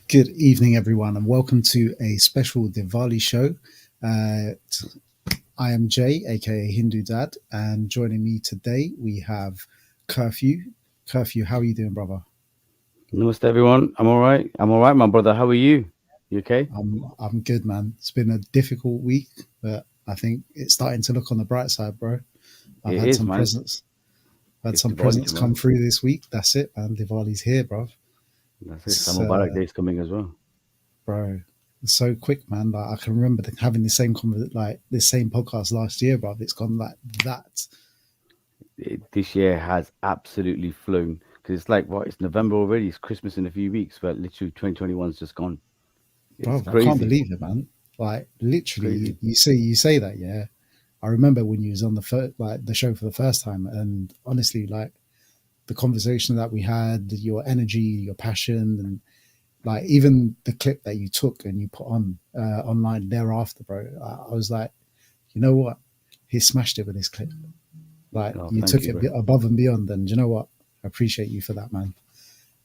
Good evening, everyone, and welcome to a special Diwali show. Uh, I am Jay, aka HinduDad, and joining me today we have Curfew. Curfew, how are you doing, brother? Namaste, everyone. I'm all right. I'm all right, my brother. How are you? You okay? I'm good, man. It's been a difficult week, but I think it's starting to look on the bright side, bro. I've It had is, some man. presents. Had It's some Diwali presents come tomorrow. through this week. That's it, man. Diwali's here, bro. That's it. It's, Some Mubarak Day is coming as well. bro, it's so quick, man. Like I can remember having the same podcast last year, bro. It's gone like that. This year has absolutely flown because it's like, what? It's November already. It's Christmas in a few weeks, but literally 2021's just gone. It's Bro, I can't crazy. believe it, man. Like It's literally, crazy. you say that, yeah. I remember when you was on the show for the first time, and honestly, like the conversation that we had, your energy, your passion, and like even the clip that you took and you put on online thereafter, bro. I was like, you know what, he smashed it with his clip. Like Oh, you thank took you, it bro. above and beyond, and you know what, I appreciate you for that, man.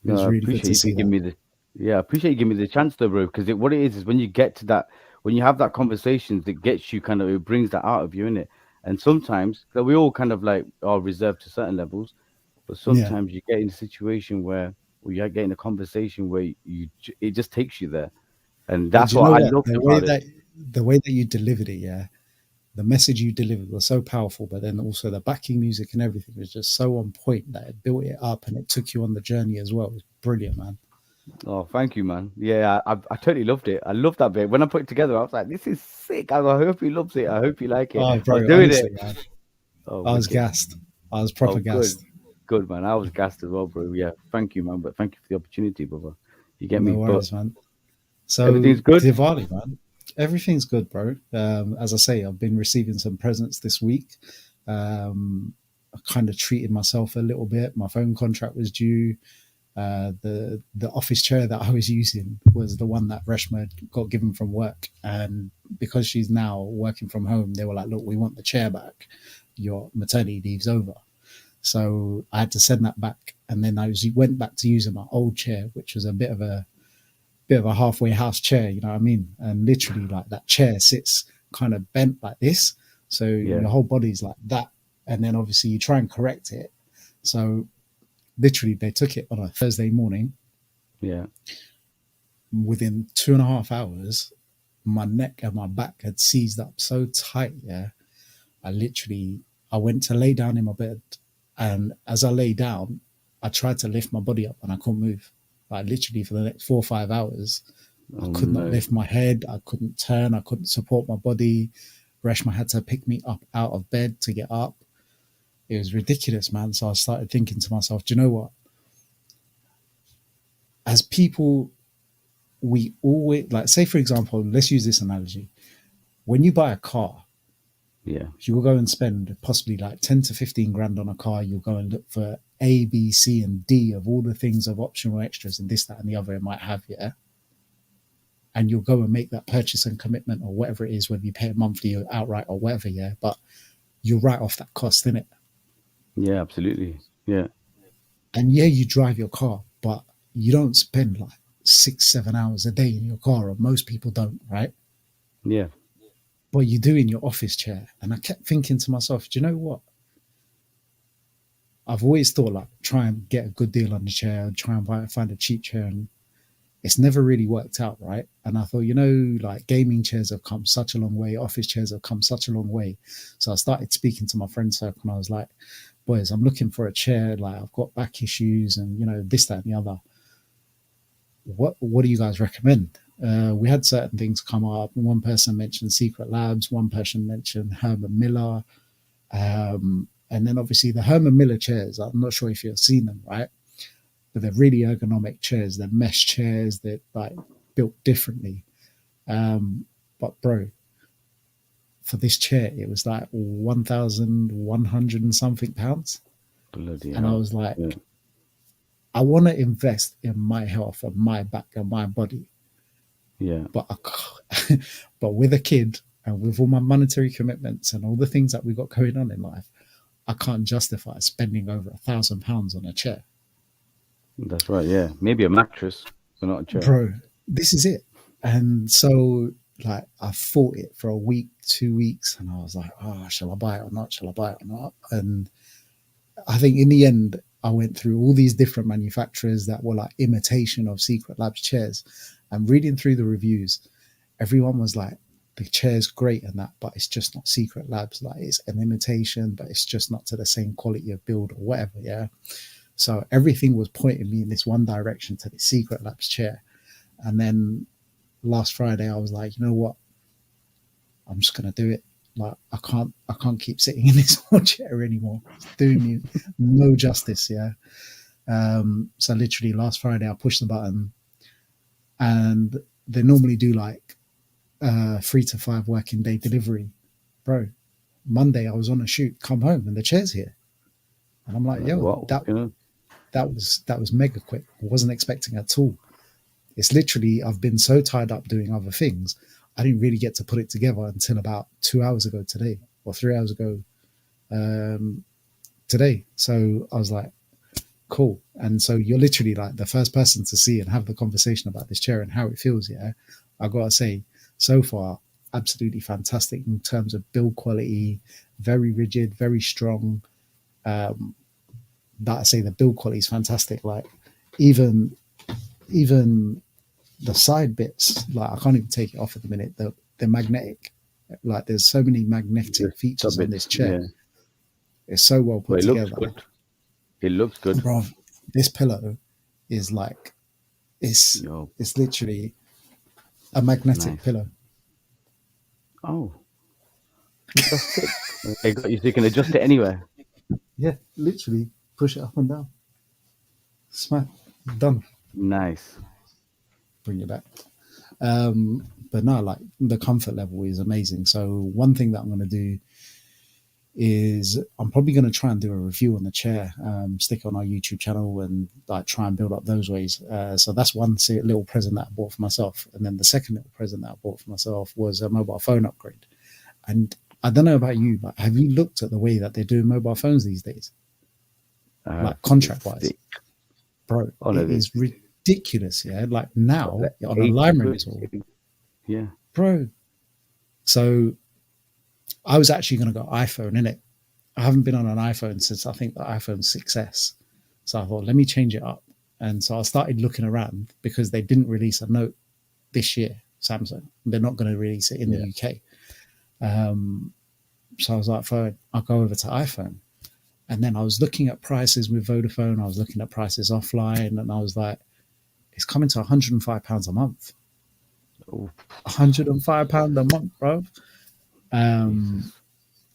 It No, was I really good appreciate to you for see that. giving me the, yeah, I appreciate you giving me the chance though, bro. Because what it is when you get to that, when you have that conversation, that gets you kind of, it brings that out of you, innit? And sometimes, like, we all kind of like are reserved to certain levels, but Yeah, sometimes you get in a situation where you get in a conversation where it just takes you there, and and that's you what know I what, loved about it. the way that you delivered it, yeah, the message you delivered was so powerful, but then also the backing music and everything was just so on point that it built it up and it took you on the journey as well. It was brilliant, man. Oh, thank you, man. Yeah, I totally loved it. I loved that bit. When I put it together, I was like, this is sick. I hope he loves it. I hope you like it. Oh, I was bro, doing it. honestly, man, Oh, I was wicked. gassed. I was Oh, proper good. gassed. Good, man. I was gassed as well, bro. Yeah, thank you, man. But thank you for the opportunity, brother. You get No me? But worries, man. So everything's good. Diwali, man, everything's good, bro. As I say, I've been receiving some presents this week. I kind of treated myself a little bit. My phone contract was due. The office chair that I was using was the one that Reshma got given from work, and because she's now working from home, they were like, "Look, we want the chair back. Your maternity leave's over." So I had to send that back, and then went back to using my old chair, which was a bit of a halfway house chair. You know what I mean? And literally, like that chair sits kind of bent like this, so Yeah, your whole body's like that, and then obviously you try and correct it. So literally, they took it on a Thursday morning. yeah. Within 2.5 hours, my neck and my back had seized up so tight. Yeah, I literally, I went to lay down in my bed, and as I lay down, I tried to lift my body up, and I couldn't move. Like literally for the next 4 or 5 hours, I Oh could not no. lift my head. I couldn't turn. I couldn't support my body. Reshma had to pick me up out of bed to get up. It was ridiculous, man. So I started thinking to myself, do you know what? As people, we always like, say, for example, let's use this analogy. When you buy a car, Yeah, you will go and spend possibly like 10 to 15 grand on a car. You'll go and look for A, B, C, and D of all the things of optional extras and this, that, and the other it might have, yeah. And you'll go and make that purchase and commitment or whatever it is, whether you pay it monthly or outright or whatever, yeah. But you write off that cost in it. yeah. Absolutely. Yeah, And yeah, you drive your car, but you don't spend like 6, 7 hours a day in your car, or most people don't, right? yeah. But you do in your office chair. And I kept thinking to myself, do you know what? I've always thought like try and get a good deal on the chair, try and find a cheap chair, and it's never really worked out, right? And I thought, like gaming chairs have come such a long way, office chairs have come such a long way. So I started speaking to my friend circle, and I was like, boys, I'm looking for a chair. Like I've got back issues, and this, that, and the other. What do you guys recommend? We had certain things come up. One person mentioned Secret Labs. One person mentioned Herman Miller. And then obviously the Herman Miller chairs. I'm not sure if you've seen them, right? But they're really ergonomic chairs. They're mesh chairs. They're like built differently. But bro, for this chair, it was like 1,100 and something pounds. Bloody And I hell. was like, Yeah, I want to invest in my health and my back and my body, yeah. but but with a kid and with all my monetary commitments and all the things that we got going on in life, I can't justify spending over £1,000 on a chair, That's right. Yeah, maybe a mattress, but not a chair. bro. this is it. And so, like, I fought it for a week, 2 weeks, and I was like, oh, shall I buy it or not? Shall I buy it or not? And I think in the end, I went through all these different manufacturers that were like imitation of Secret Labs chairs, and reading through the reviews, everyone was like, the chair's great and that, but it's just not Secret Labs. Like, it's an imitation, but it's just not to the same quality of build or whatever. Yeah. So everything was pointing me in this one direction to the Secret Labs chair. And then last Friday, I was like, you know what? I'm just gonna do it. Like, I can't keep sitting in this whole chair anymore. It's doing me no justice. Yeah. So literally last Friday, I pushed the button, and they normally do like 3 to 5 working day delivery, bro. Monday I was on a shoot, come home, and the chair's here, and I'm like, Like, yo, what? that You know? that was mega quick. I wasn't expecting at all. It's literally, I've been so tied up doing other things, I didn't really get to put it together until about 2 hours ago today, or 3 hours ago um, today. So I was like, cool. And so you're literally like the first person to see and have the conversation about this chair and how it feels. Yeah, I gotta say, so far, absolutely fantastic in terms of build quality. Very rigid, very strong. Um, that I say the build quality is fantastic. Like, even the side bits, like, I can't even take it off at the minute. They're magnetic. Like, there's so many magnetic Just features stop on it. this chair. Yeah. It's so well Well, put it looks together, good. It looks good. bro. This pillow is like, it's Yo, it's literally a magnetic nice. pillow. Oh, that's sick. They got you so you can adjust it anywhere. Yeah, literally push it up and down. Smack, done. Nice. Bring it back. But no, like, the comfort level is amazing. So one thing that I'm going to do is I'm probably going to try and do a review on the chair, stick it on our YouTube channel, and like try and build up those ways. So that's one little present that I bought for myself, and then the second little present that I bought for myself was a mobile phone upgrade. And I don't know about you, but have you looked at the way that they're doing mobile phones these days, like contract It's wise, sick. bro? Oh no, It is ridiculous. Yeah, like now like on a line 80 quid. rental, Yeah. bro. So I was actually going to go iPhone in it. I haven't been on an iPhone since I think the iPhone 6S. So I thought, let me change it up. And so I started looking around because they didn't release a Note this year, Samsung. They're not going to release it in the Yeah. UK. So I was like, fine, I'll go over to iPhone. And then I was looking at prices with Vodafone. I was looking at prices offline. And I was like, it's coming to £105 a month. Oh, £105 a month, bro. Um, Jesus.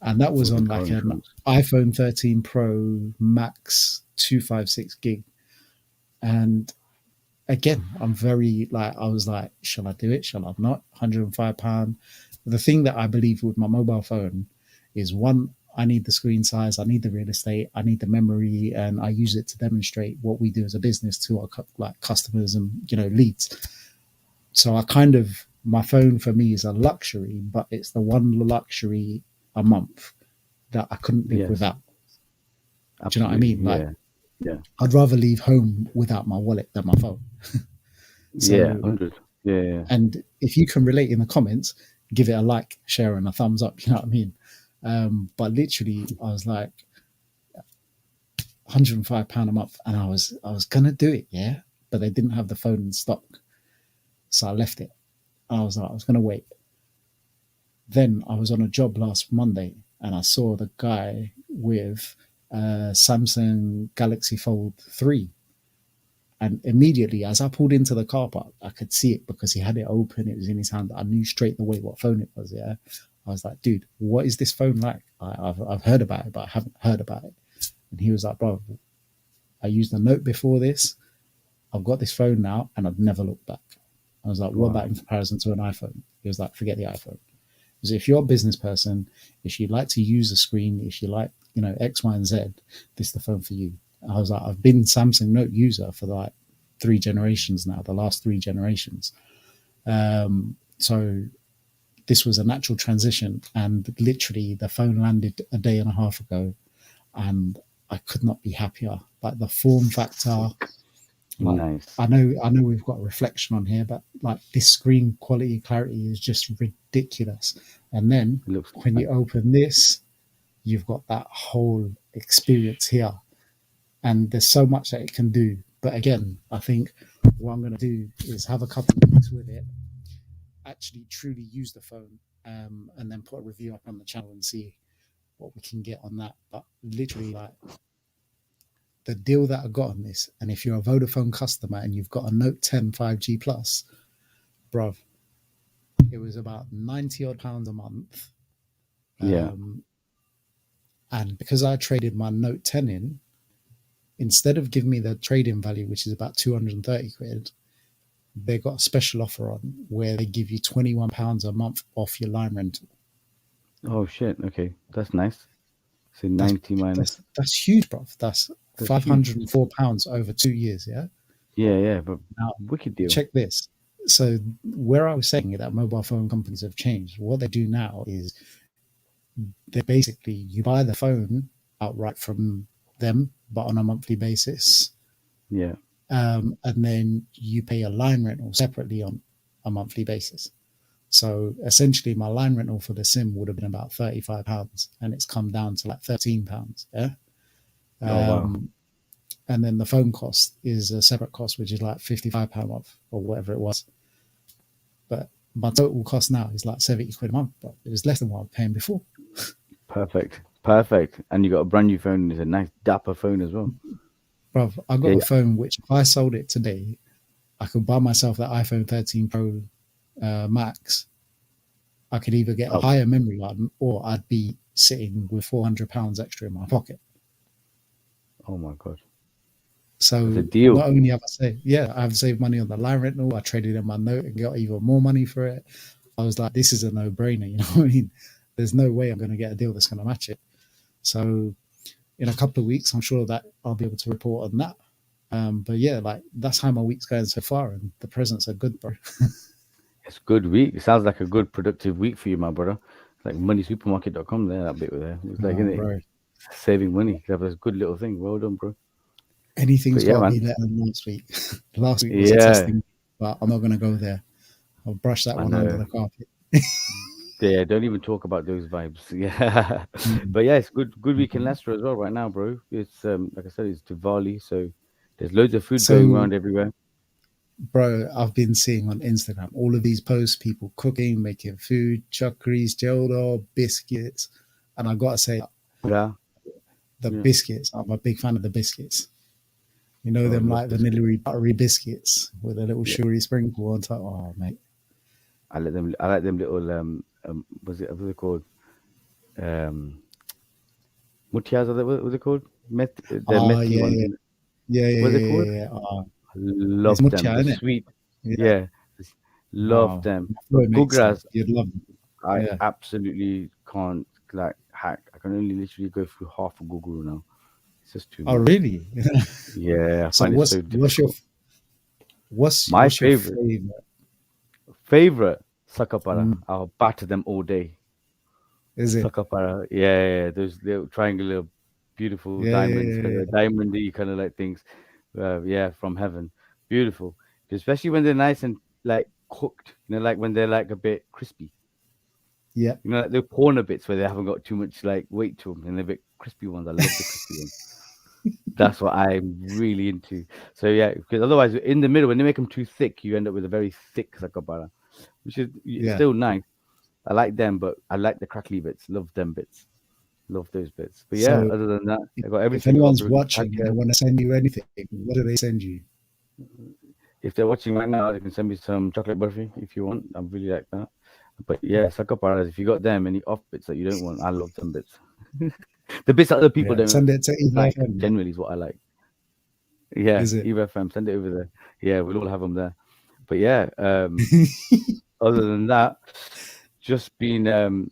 and that was With the on car like an insurance. iPhone 13 Pro Max 256 gig. And again, I'm very like, I was like, shall I do it? Shall I not? £105. The thing that I believe with my mobile phone is, one, I need the screen size, I need the real estate, I need the memory, and I use it to demonstrate what we do as a business to our like customers and leads. So I kind of, my phone for me is a luxury, but it's the one luxury a month that I couldn't live Yes, without. Do you know what I absolutely. mean? Like, Yeah. Yeah. I'd rather leave home without my wallet than my phone. Yeah. So, 100. Yeah. Yeah. and if you can relate in the comments, give it a like, share, and a thumbs up. You know what I mean? But literally, I was like, £105 a month, and I was gonna do it, yeah, but they didn't have the phone in stock, so I left it. I was like, I was gonna wait. Then I was on a job last Monday, and I saw the guy with Samsung Galaxy Fold 3. And immediately, as I pulled into the car park, I could see it because he had it open. It was in his hand. I knew straight away what phone it was. Yeah, I was like, dude, what is this phone like? I've heard about it, but I haven't heard about it. And he was like, bro, I used a Note before this. I've got this phone now, and I've never looked back. I was like, what about Wow. in comparison to an iPhone? He was like, forget the iPhone. Because if you're a business person, if you like to use a screen, if you like, X, Y, and Z, this is the phone for you. I was like, I've been Samsung Note user for like 3 generations now, the last 3 generations. So this was a natural transition, and literally the phone landed a day and a half ago, and I could not be happier. Like, the form factor, Sick. Like Nice. I know we've got reflection on here, but like this screen quality clarity is just ridiculous. And then It looks when nice. you open this, you've got that whole experience here, and there's so much that it can do. But again, I think what I'm going to do is have a couple of weeks with it, actually truly use the phone, and then put a review up on the channel and see what we can get on that. But literally, like the deal that I got on this, and if you're a Vodafone customer and you've got a Note 10 5G Plus, bruv, it was about 90 odd pounds a month. Yeah. Um, and because I traded my Note 10 in, instead of giving me the trade-in value, which is about 230 quid, they got a special offer on where they give you £21 a month off your line rental. Oh shit. Okay, that's nice. So That's 90 minus. that's huge, bruv. That's That's huge. £504 over 2 years. Yeah. Yeah, yeah, but Now wicked deal. check this. So where I was saying that mobile phone companies have changed, what they do now is they basically you buy the phone outright from them, but on a monthly basis, Yeah. and then you pay a line rental separately on a monthly basis. So essentially, my line rental for the SIM would have been about £35, and it's come down to like £13. Yeah. Oh wow. Um, and then the phone cost is a separate cost, which is like £55 off or whatever it was. But my total cost now is like 70 quid a month, but it was less than what I was paying before. Perfect. Perfect. And you got a brand new phone. It's a nice dapper phone as well. Bro, I got Yeah. a phone which, if I sold it today, I could buy myself that iPhone 13 Pro Max. I could either get a Oh, higher memory card or I'd be sitting with £400 extra in my pocket. oh my god. That's a So deal. not only have I saved, yeah, I've saved money on the line rental, I traded in my note and got even more money for it. I was like, this is a no brainer. You know what I mean? There's no way I'm going to get a deal that's going to match it. So in a couple of weeks, I'm sure that I'll be able to report on that. But yeah, like that's how my week's going so far, and the presents are good, bro. It's a good week. It sounds like a good productive week for you, my brother. It's like moneysupermarket.com there, that bit there. It's like, isn't it? Bro, Saving money. That was a good little thing. Well done, bro. anything's But yeah, got to be man. better than last week. Last week was a Yeah, testing, but I'm not going to go there. I'll brush that I one under know. the carpet. Yeah, don't even talk about those vibes. Yeah. Mm. But yeah, it's good week in Leicester as well right now, bro. It's like I said, it's Diwali, so there's loads of food going So, around everywhere. bro, I've been seeing on Instagram all of these posts, people cooking, making food, chakris, geldo, biscuits. And I got to say, Yeah. the Yeah. biscuits, I'm a big fan of the biscuits. You know Oh, I them love like biscuits. vanilla buttery biscuits with a little Yeah. sugary sprinkle on top. Oh, mate. I like them little what's it called? Um Mutias, are they, what are they called? They're Oh, meti yeah, ones. yeah, yeah, yeah, What's it yeah, called? yeah, yeah. Oh, I it's love them. mucha, The isn't it? sweet, Yeah. yeah, love Oh, them. my The boy makes them. gugras, You'd love them. I Yeah. absolutely can't like hack. I can only literally go through half a guguru now. It's just too Oh, much. really? Yeah, I So find it so what's your difficult. My what's your favorite, favorite? favorite sakapara. Mm, I'll batter them all day. is it? Sakapara, yeah, those little triangular, beautiful Yeah, yeah, diamonds, yeah, kind of yeah. diamondy kind of like things. Yeah, from heaven, beautiful. Especially when they're nice and like cooked. Like when they're like a bit crispy. Yeah. Like the corner bits where they haven't got too much like weight to them, and they're a bit crispy ones. I love the crispy ones. That's what I'm really into. So yeah, because otherwise in the middle when they make them too thick, you end up with a very thick sakapara, which is Yeah. still nice. I like them, but I like the crackly bits. Love them bits. Love those bits. But yeah, So other than that, if, I got if everything anyone's offering. watching and they want to send you anything, what do they send you? If they're watching right now, they can send me some chocolate burfi if you want. I really like that. But yeah, sakaparas, if you got them, any off bits that you don't want, I love them bits. The bits that other people Yeah. don't Send it to Eva like FM. generally is what I like. Yeah, Is it? EVFM, send it over there. Yeah, we'll all have them there. But yeah, other than that, just been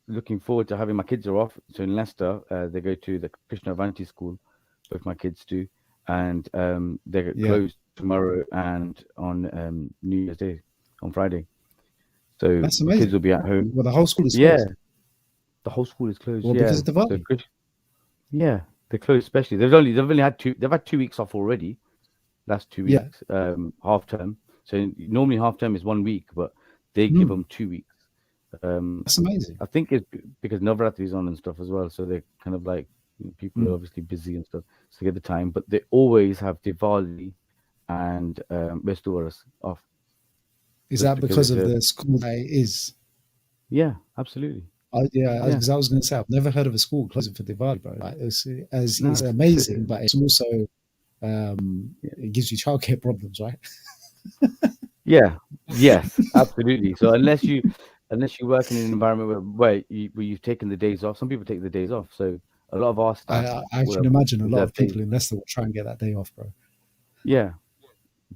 looking forward to having my kids are off. So in Leicester, they go to the Krishna Avanti school. Both my kids do, and they're Yeah. closed tomorrow and on New Year's Day, on Friday. So That's the kids amazing. will be at home. Well, the whole school is Yeah, closed. the whole school is closed. Well, because Yeah, of so Diwali. yeah, they're closed. Especially they've only had 2 weeks off already last two Yeah, weeks, half term. So normally half term is 1 week, but they give mm, them 2 weeks. Um, that's amazing. I think it's because Navratri is on and stuff as well, so they're kind of like people are Mm. obviously busy and stuff, so they get the time. But they always have Diwali and Bestuaras off Is just that because because it's of a the school that it is? yeah, absolutely, Yeah, yeah. because I was going to say I've never heard of a school closing for Diwali, bro. Like it's No, amazing, but it's also yeah, it gives you childcare problems, right? yeah, yes, absolutely. So unless you work in an environment where you've taken the days off, some people take the days off. So a lot of our staff I will can have imagine a lot reserved of days. people in Leicester will try and get that day off, bro. Yeah,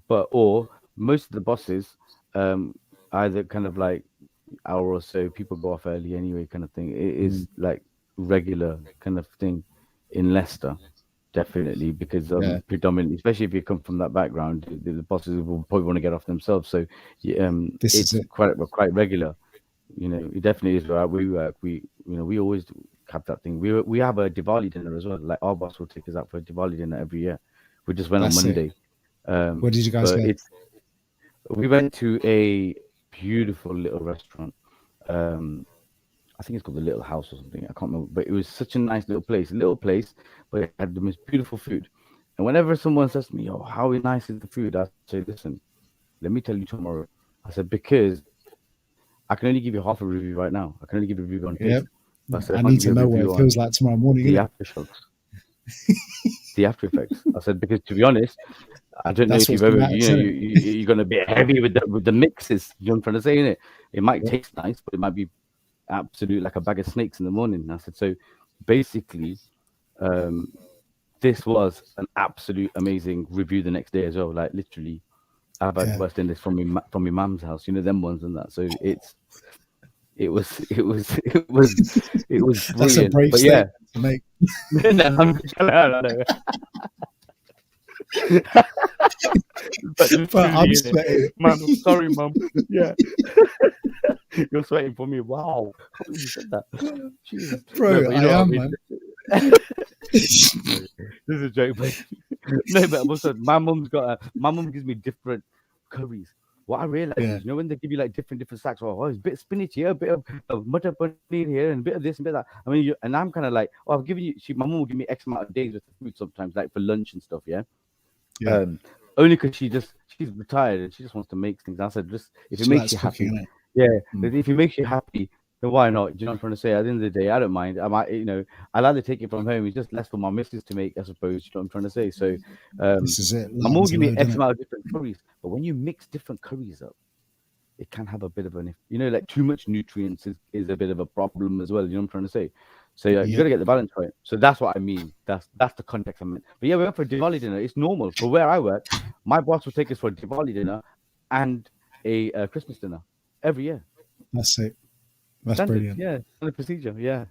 but or most of the bosses um either kind of like hour or so people go off early anyway kind of thing. It Mm, is like regular kind of thing in Leicester, definitely, because yeah, predominantly, especially if you come from that background, the bosses will probably want to get off themselves. So this is it's it. quite regular. It definitely is where we work. We always have that thing. We have a Diwali dinner as well. Like our boss will take us out for a Diwali dinner every year. We just went on That's it. Monday. Where did you guys But go? we went to a beautiful little restaurant. Um, I think it's called the Little House or something. I can't remember, but it was such a nice little place, but it had the most beautiful food. And whenever someone says to me, "Oh, how nice is the food?" I say, "Listen, let me tell you tomorrow." I said because I can only give you half a review right now. I can only give you a review on Yep. taste, but I said I I can't need give to you a know what it review on feels like tomorrow morning, the innit? aftershocks, the after effects. I said because to be honest, I don't know That's if what's you've gonna ever, matter, isn't it? you're gonna be heavy with the mixes. You know what I'm trying to say, innit? It might Yep. taste nice, but it might be absolute like a bag of snakes in the morning. And I said so. Basically, um, this was an absolute amazing review the next day as well. Like literally, I've had Yeah. worse than this from my mum's house. Them ones and that. So it was That's a brilliant. brave But yeah, statement to make. no, I know. But But I'm literally in it, sweating. man. I'm sorry, mum. Yeah, you're sweating for me. Wow, can't believe you said that. Jesus. No, Bro, but you I know what I am, mean. man. No, this is a joke, but no, but also my mum gives me different curries. What I realize Yeah. is, when they give you like different stacks, it's a bit of spinach here, a bit of mutton paneer here, and a bit of this and a bit of that. I mean, and I'm kind of like, I've given you. My mum will give me X amount of days with the food sometimes, like for lunch and stuff. Yeah, Yeah. um, only because she's retired and she just wants to make things. I said, just if it She makes likes you cooking, happy, innit? yeah. Mm. If it makes you happy, then why not? Do you know what I'm trying to say? At the end of the day, I don't mind. I might, I'll either take it from home. It's just less for my missus to make, I suppose. You know what I'm trying to say? So, um, This is it. my mum will Lightens the give me load, X innit? amount of different curries, but when you mix different curries up, it can have a bit of an, like too much nutrients is a bit of a problem as well. You know what I'm trying to say? So you got Yep. to get the balance right. So that's what I mean. That's the context I meant. But yeah, we went for Diwali dinner. It's normal for where I work. My boss will take us for a Diwali dinner and a Christmas dinner every year. That's it. That's Standard, brilliant. yeah, standard procedure, yeah.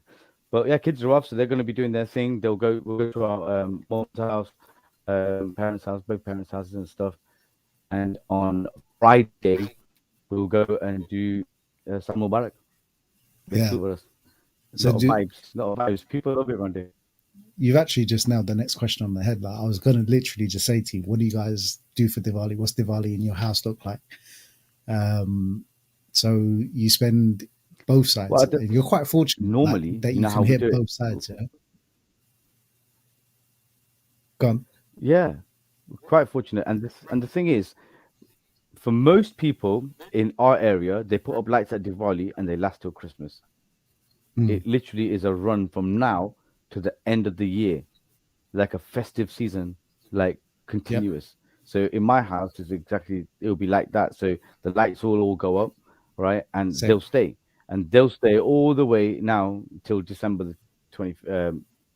But yeah, kids are off, so they're going to be doing their thing. We'll go to our mom's house, parents' house, both parents' houses and stuff. And on Friday, we'll go and do Sam Mubarak. Best Yeah. with us. A So lot of vibes, a lot of vibes. People love it around here. you've actually just nailed the next question on the head. Like I was gonna literally just say to you, what do you guys do for Diwali? What's Diwali in your house look like? Um, so you spend both Well, sides. And you're quite fortunate like normally, that you you know can how we hit do it. both sides. Yeah. Go on. Yeah, we're quite fortunate. And the thing is, for most people in our area, they put up lights at Diwali and they last till Christmas. Mm. It literally is a run from now to the end of the year, like a festive season, like Yep. continuous. So in my house, it'll be like that. So the lights will all go up, right, and Same. they'll stay all the way now till December the 20,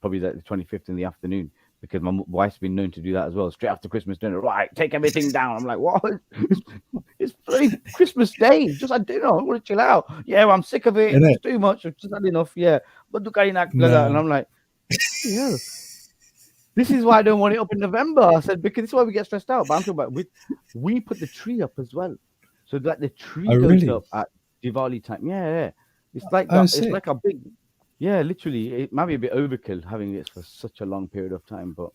probably the 25th in the afternoon. Because my wife's been known to do that as well. Straight after Christmas dinner, right? Take everything down. I'm like, what? It's, it's bloody Christmas Day. Just had dinner. I want to chill out. Yeah, well, I'm sick of it. Isn't It's it? too much. I've just had enough. Yeah, but do like that. And No. I'm like, yeah. This is why I don't want it up in November. I said because this is why we get stressed out. But I'm talking about we put the tree up as well, so that the Oh tree goes really? up at Diwali time. Yeah, yeah. It's like Oh that. It's sick. like a big. Yeah, literally. It might be a bit overkill having this for such a long period of time, but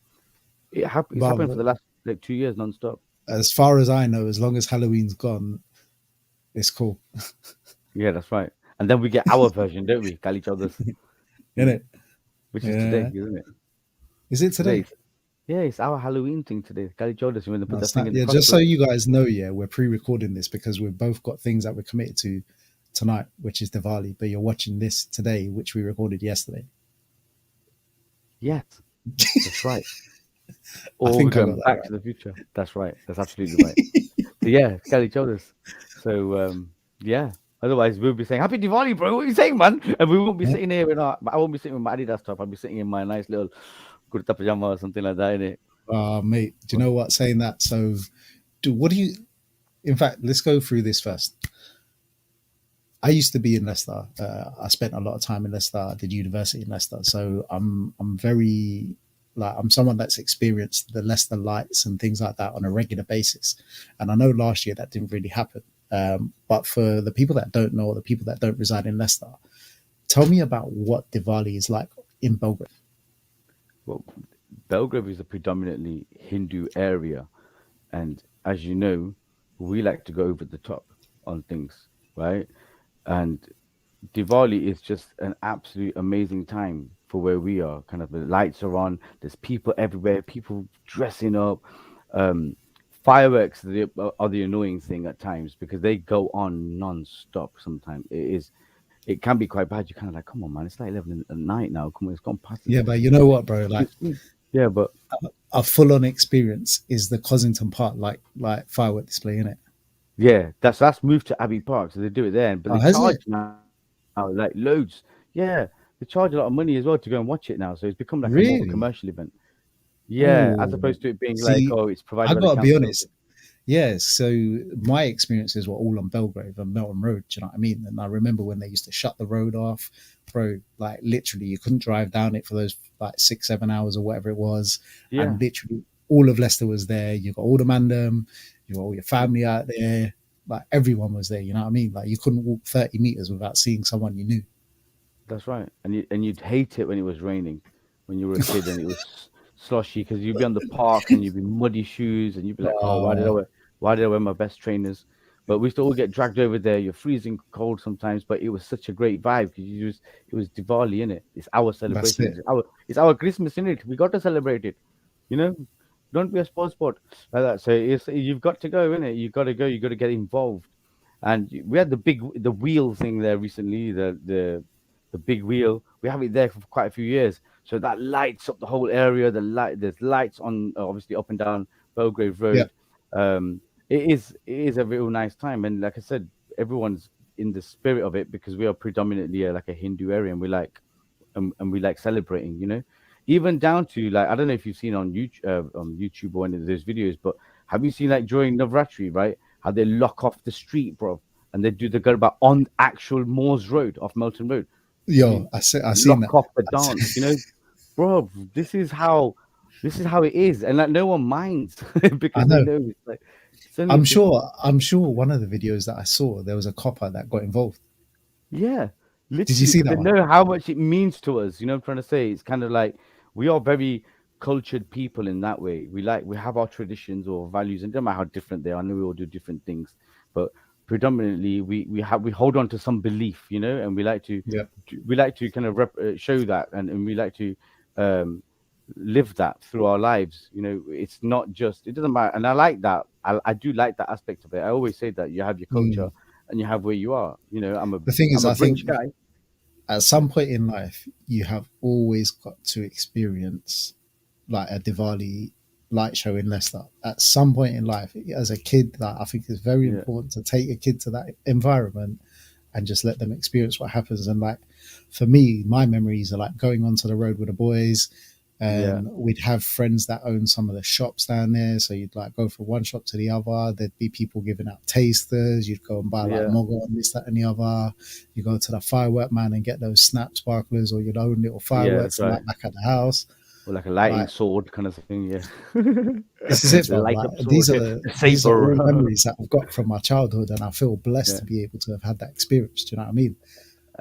it's But happened for the last. like 2 years non-stop. As far as I know, as long as Halloween's gone, it's cool, Yeah, that's right. And then we get our version, don't we? Kali Chowdas, you isn't know, it? which is today, Yeah. isn't it? Is it Today, today? yeah, it's our Halloween thing today. Kali Chowdas, when they put No, that it's thing not. in the Yeah, just so cockroach. you guys know, yeah, we're pre-recording this because we've both got things that we're committed to tonight, which is Diwali. But you're watching this today, which we recorded yesterday. Yes, that's right. I Or think I got that Back to the Future. That's right. That's absolutely right. So yeah, Kelly Childers. So yeah. Otherwise, we'll be saying Happy Diwali, bro. What are you saying, man? And we won't be right. sitting here in our. I won't be sitting with my Adidas top. I'll be sitting in my nice little kurta pajama or something like that, innit? Mate, do you know what? Saying that, so what do you? In fact, let's go through this first. I used to be in Leicester. I spent a lot of time in Leicester. I did university in Leicester, so I'm very like I'm someone that's experienced the Leicester lights and things like that on a regular basis. And I know last year that didn't really happen. But for the people that don't know, or the people that don't reside in Leicester, tell me about what Diwali is like in Belgrade. Well, Belgrave is a predominantly Hindu area, and as you know, we like to go over the top on things, right? And Diwali is just an absolute amazing time for where we are. Kind of the lights are on. There's people everywhere. People dressing up. Um, Fireworks are the annoying thing at times because they go on non-stop. Sometimes it is. It can be quite bad. You're kind of like, come on, man. It's like 11 at night now. Come on, it's gone past. Yeah, but you know what, bro? You can Like sleep. Yeah, but a full-on experience is the Cossington Park like firework display in it. yeah, that's moved to Abbey Park, so they do it there. But Oh, they has charge it now, like loads. Yeah, they charge a lot of money as well to go and watch it now. So it's become like a more of a really? commercial event. Yeah, as Oh, opposed to it being like, see, oh, it's I provided by the gotta be council. honest. Yeah, so my experiences were all on Belgrave and Melton Road. Do you know what I mean? And I remember when they used to shut the road off, bro. Like literally, you couldn't drive down it for those like 6, 7 hours or whatever it was. Yeah, And literally, all of Leicester was there. You got all the mandem, you got all your family out there. Like everyone was there. You know what I mean? Like you couldn't walk 30 meters without seeing someone you knew. that's right. And you'd hate it when it was raining, when you were a kid and it was slushy because you'd be on the park and you'd be muddy shoes and you'd be like, oh, Uh, why did I wear my best trainers? But we used to all get dragged over there. You're freezing cold sometimes, but it was such a great vibe because it was Diwali in it. It's our that's celebration. it. It's our Christmas in it. We got to celebrate it. You know, don't be a sports sport like that. So you've got to go in it. You got to go. You got to get involved. And we had the wheel thing there recently. The big wheel. We have it there for quite a few years. So that lights up the whole area. There's lights on obviously up and down Belgrave Yeah. Road. It is a real nice time, and like I said, everyone's in the spirit of it because we are predominantly like a Hindu area, and we like celebrating. Even down to like I don't know if you've seen on YouTube or any of those videos, but have you seen like during Navratri, right? How they lock off the street, bro, and they do the Garba on actual Moores Road off Melton Road. Yo, You I seen lock that. off the I dance, see- bro. This is how it is, and like no one minds I because they know. know it's only just I'm sure one of the videos that I saw, there was a copper that got involved. yeah, Did you literally, see because that they one? know how much it means to us. You know what I'm trying to say? It's kind of like we are very cultured people in that way. We have our traditions or values, and no matter how different they are, I know we all do different things, but predominantly we hold on to some belief, and Yeah. we like to kind of show that, and we like to um, live that through our lives. It's not just it doesn't matter, and I like that. I do like that aspect of it. I always say that you have your culture Mm. and you have where you are. I'm a The thing is, I'm a I British think guy. at some point in life, you have always got to experience like a Diwali light show in Leicester. At some point in life, as a kid, like, I think it's very Yeah, important to take a kid to that environment and just let them experience what happens. And like for me, my memories are like going onto the road with the boys, yeah, and we'd have friends that own some of the shops down there. So you'd like go from one shop to the other. There'd be people giving out tasters. You'd go and buy like yeah, mogo and this, that, and the other. You go to the firework man and get those snap sparklers or your own little yeah. That's fireworks to right. light back at the house. Or like a lighting Like sword kind of thing. Yeah, this is it, the bro. light Like up sword, the these are all saber. memories that I've got from my childhood, and I feel blessed Yeah, to be able to have had that experience. Do you know what I mean?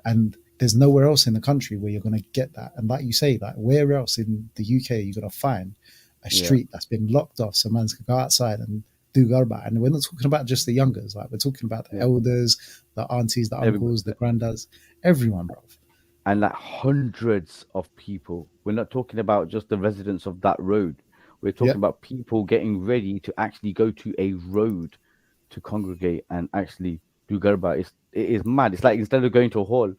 And there's nowhere else in the country where you're going to get that. And like you say, like where else in the UK you're going to find a Yeah. street that's been locked off so man can go outside and do garba. And we're not talking about just the youngers, like we're talking about the Yeah. elders, the aunties, the Everybody. uncles, the granddads, everyone, bro. And like hundreds of people. We're not talking about just the residents of that road. We're talking Yep. about people getting ready to actually go to a road to congregate and actually do garba. It is mad. It's like instead of going to a hall,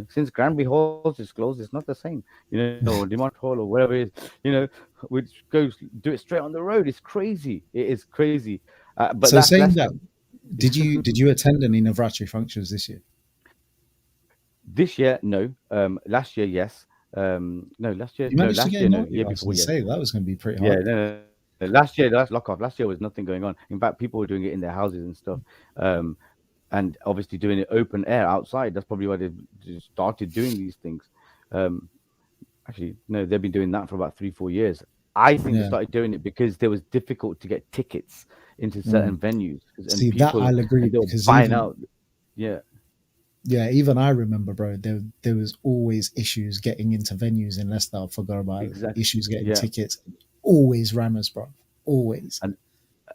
since Granby Halls is closed, it's not the same. Or Dimart Hall or whatever it is, you know, we just do it straight on the road. It's crazy. It is crazy. But So that's saying that, Leicester. did you attend any Navratri functions this year? This year, no. Last year, yes. No, last year, You no, managed to last get year, an no. invite. Year I was before, going to yes. say that was going to be pretty Yeah, hard. no, no, no. Last year, that's lock off. Last year was nothing going on. In fact, people were doing it in their houses and stuff. Um, and obviously doing it open air outside. That's probably why they just started doing these things. Um, Actually, no, they've been doing that for about 3, 4 years. I think they Yeah. started doing it because there was difficult to get tickets into certain Mm. venues, and See that people I'll agree and they were because buying even out. Yeah, yeah, even I remember, bro. There was always issues getting into venues in Leicester for Garba, exactly. issues getting Yeah, tickets. Always rammers, bro. Always. and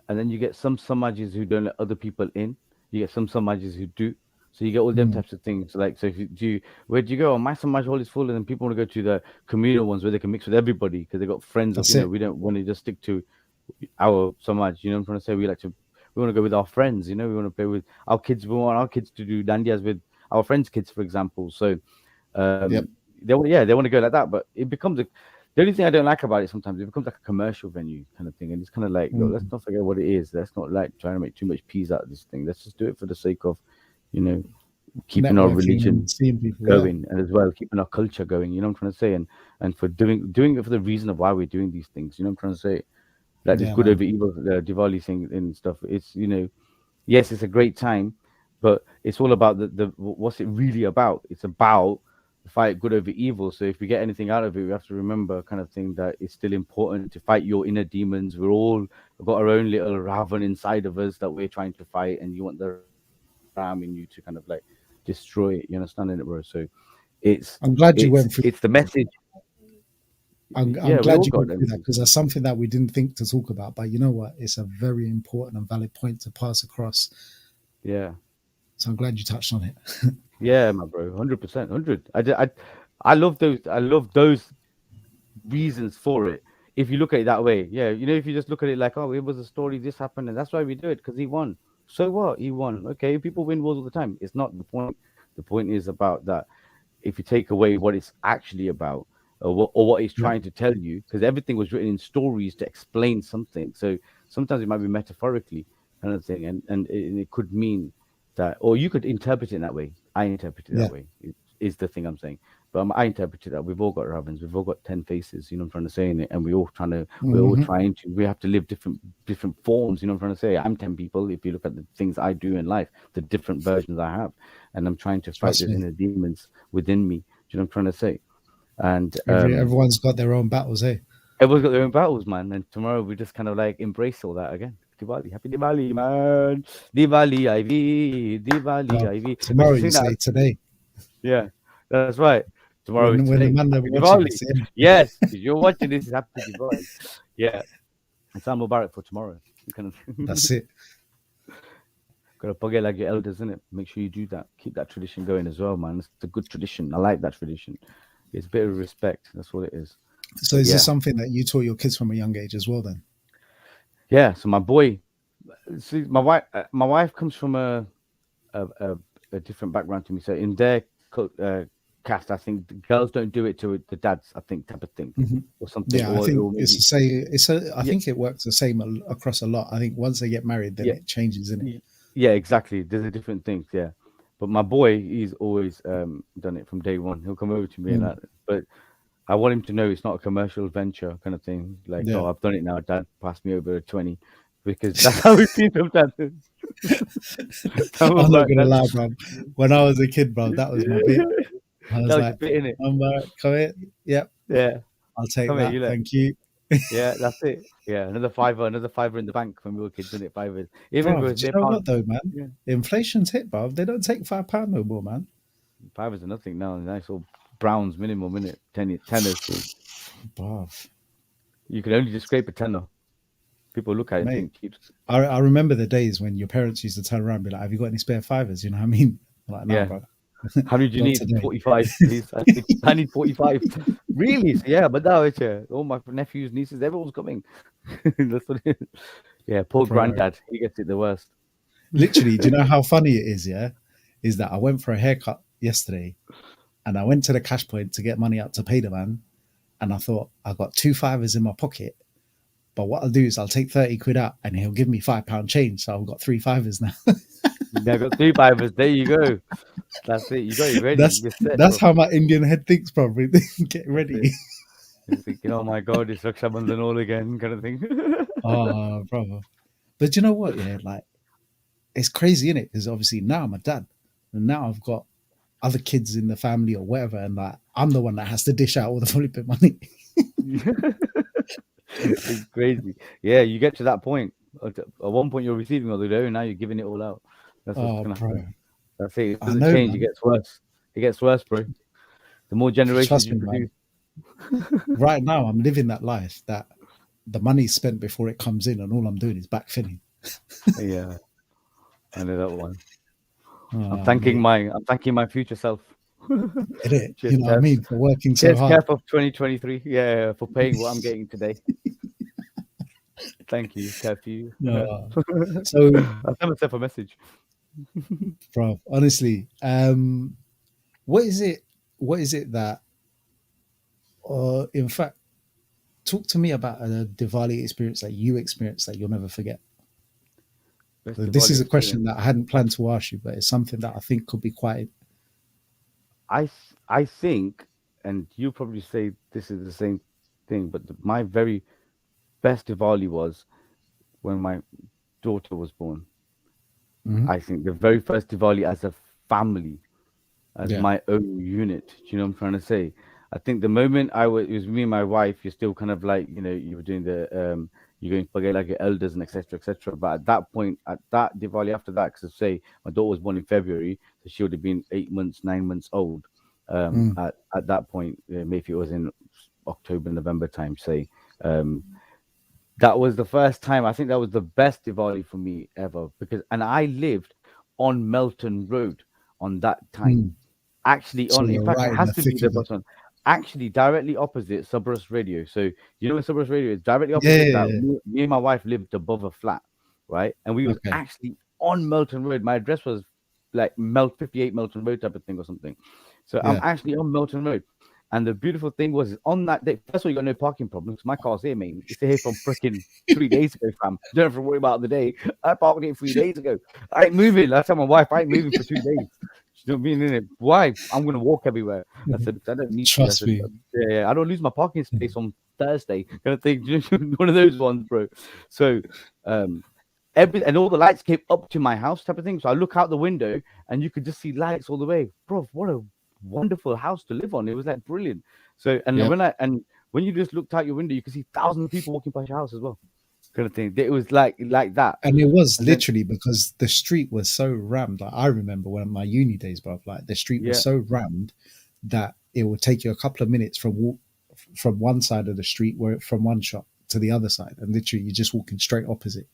and then you get some Samajis who don't let other people in. You get some Samajis who do. So you get all them Mm. types of things. Like, so if you do, where do you go? Oh, my Samaj hall is full, and then people want to go to the communal ones where they can mix with everybody because they got friends of, That's it. we don't want to just stick to our Samaj. You know what I'm trying to say? We want to go with our friends. We want to play with our kids. We want our kids to do dandias with our friends' kids, for example. So Yep. they want to go like that, but it becomes the only thing I don't like about it sometimes it becomes like a commercial venue kind of thing, and it's kind of like, look, let's Mm. not forget what it is. Let's not like trying to make too much peas out of this thing. Let's just do it for the sake of, you know, keeping our Networking and religion seeing people. Yeah. going, and as well keeping our culture going. You know what I'm trying to say, and for doing it for the reason of why we're doing these things. You know what I'm trying to say, like this Yeah, good man. over evil Diwali thing and stuff. It's yes, it's a great time, but it's all about what's it really about? It's about the fight good over evil. So if we get anything out of it, we have to remember kind of thing that it's still important to fight your inner demons. We've got our own little Ravan inside of us that we're trying to fight, and you want the Ram in you to kind of like destroy it. You understand it, bro? So it's I'm glad you it's went through. the message. I'm Yeah, we glad all you got went through them that things. because that's something that we didn't think to talk about. But you know what? It's a very important and valid point to pass across. Yeah. So I'm glad you touched on it. Yeah, my bro, 100%, 100. I love those. I love those reasons for it. If you look at it that way, yeah, if you just look at it like, oh, it was a story, this happened, and that's why we do it because he won. So what? He won. Okay, people win wars all the time. It's not the point. The point is about that if you take away what it's actually about or what it's Yep. trying to tell you, because everything was written in stories to explain something. So sometimes it might be metaphorically kind of thing, and it could mean that, or you could interpret it in that way. I interpret it Yeah. that way. Is the thing I'm saying. But I interpret it that we've all got Ravens, we've all got 10 faces. You know what I'm trying to say in it, and Hmm. we have to live different forms. You know what I'm trying to say. I'm 10 people. If you look at the things I do in life, the different versions I have, and I'm trying to fight Trust those me. inner demons within me. Do you know what I'm trying to say? And Everyone's got their own battles, eh? everyone's got their own battles, man. And tomorrow we just kind of like embrace all that again. Diwali, happy Diwali, man. Diwali, IV, Diwali, Well, IV. We tomorrow should you sing that. say today. Yeah, that's right. Tomorrow is When the today. man are Happy watching Diwali. this, yeah, Yes, if you're watching this, it's happy Diwali. Yeah, and Sam Mubarak for tomorrow. You kind that's of it. got to forget like your elders, isn't it? Make sure you do that. Keep that tradition going as well, man. It's a good tradition. I like that tradition. It's a bit of respect. That's what it is. So But is this yeah, something that you taught your kids from a young age as well? Then. yeah. So my boy, see, my wife comes from a, a, a different background to me. So in their cast, I think the girls don't do it to the dads. I think type of thing, Hmm. or something, Yeah, I think or it's maybe the same. It's a. I yeah, think it works the same across a lot. I think once they get married, then yeah, it changes, in it. yeah. Exactly. There's a different things. Yeah, but my boy, he's always done it from day one. He'll come over to me and Mm. that, but I want him to know it's not a commercial venture kind of thing. Like, Yeah, oh, I've done it now. Dad, pass me over a 20, because that's how we feel sometimes. Some I'm of not our gonna dads, lie, bro. When I was a kid, bro, that was my bit. I that was was your like, bit in it. Come here. Yep, Yeah, I'll take come here, that. you look. Thank you, Yeah, that's it. Yeah, another fiver in the bank when we were kids, isn't it? Fivers, even if it bro. Do was you their know pound. what though, man? Yeah, Inflation's hit, bro. They don't take £5 no more, man. fivers are nothing now. Nice old browns minimum, minute 10 tenors. Bro, You can only just scrape a tenner. People look at it and mate. think cheap. I remember the days when your parents used to turn around and be like, "Have you got any spare fivers?" You know what I mean? I'm like, nah, Yeah. bro, How many do you not need? today. 45, please. I need 45. Really? So, yeah, but now it's all my nephews, nieces, everyone's coming. That's what it is. Yeah, poor Bro, granddad. He gets it the worst. literally, do you know how funny it is? Yeah, is that I went for a haircut yesterday, and I went to the cash point to get money out to pay the man, and I thought I got two fivers in my pocket. But what I'll do is I'll take 30 quid out and he'll give me £5 change. So I've got three fivers now. Now got three fivers. There you go. That's it. You got it ready. that's You're set, that's bro. how my Indian head thinks, probably. Get That's it. ready. You're thinking, oh my God, it's Raksha Bandhan all again, kind of thing. Oh, brother. But you know what? Yeah, like it's crazy, innit? Because obviously now I'm a dad, and now I've got other kids in the family or whatever, and like I'm the one that has to dish out all the flipping money. It's crazy. Yeah, you get to that point. At one point, you're receiving all the dough, and now you're giving it all out. That's what's Oh, gonna happen. bro, That's it. It I doesn't know, change. It man. gets worse. It gets worse, bro. The more generations Trust you me, produce. man. Right now, I'm living that life that the money's spent before it comes in, and all I'm doing is backfilling. Yeah, I know that one. Oh, mate, I'm thanking my future self. get it? Cheers, You know what I Kev. mean? For working so Cheers, hard. Kev of 2023. Yeah, for paying what I'm getting today. Thank you, Kev. No. So, I'll send myself a message. bro, honestly, what is it? What is it that, in fact, talk to me about a Diwali experience that you experienced that you'll never forget. Best This Diwali is a question experience. that I hadn't planned to ask you, but it's something that I think could be quite. I think, and you probably say this is the same thing, but my very best Diwali was when my daughter was born. Mhm. I think the very first Diwali as a family, as Yeah. my own unit. Do you know what I'm trying to say? I think the moment it was me and my wife, you're still kind of like, you were doing you're going to forget like your elders and etc. etc. But at that point, at that Diwali after that, because say my daughter was born in February, so she would have been 8 months, 9 months old. Mm, At that point, maybe it was in October, November time, say. Um, that was the first time. I think that was the best Diwali for me ever and I lived on Melton Road on that time. mm. Actually, So in you're fact, it right in has the to be thick the of it. bus one. Actually, directly opposite Subrus Radio. So you know where Subrus Radio is? Directly Yeah, opposite yeah, that. yeah. Me and my wife lived above a flat, right? And we was Okay. actually on Melton Road. My address was like 58 Melton Road type of thing or something. So I'm Yeah. actually on Melton Road. And the beautiful thing was on that day, first of all, you got no parking problems. My car's here, mate. It's here from freaking 3 days ago, fam. You don't have to worry about the day. I parked it 3 days ago. I ain't moving. I tell my wife, I ain't moving for 2 days. She don't mean in it. Why? I'm gonna walk everywhere. I said, I don't need to. I Trust said, me. yeah, I don't lose my parking space on Thursday. Kind of thing. One of those ones, bro. So, um, and all the lights came up to my house, type of thing. So I look out the window, and you could just see lights all the way, bro. What a wonderful house to live on. It was like brilliant. So, Yep. when you just looked out your window, you could see thousands of people walking past your house as well, kind of thing. It was like that. And it was And then literally because the street was so rammed. Like I remember when my uni days, bro, like the street was yeah, so rammed that it would take you a couple of minutes from one side of the street where from one shop to the other side. And literally you're just walking straight opposite.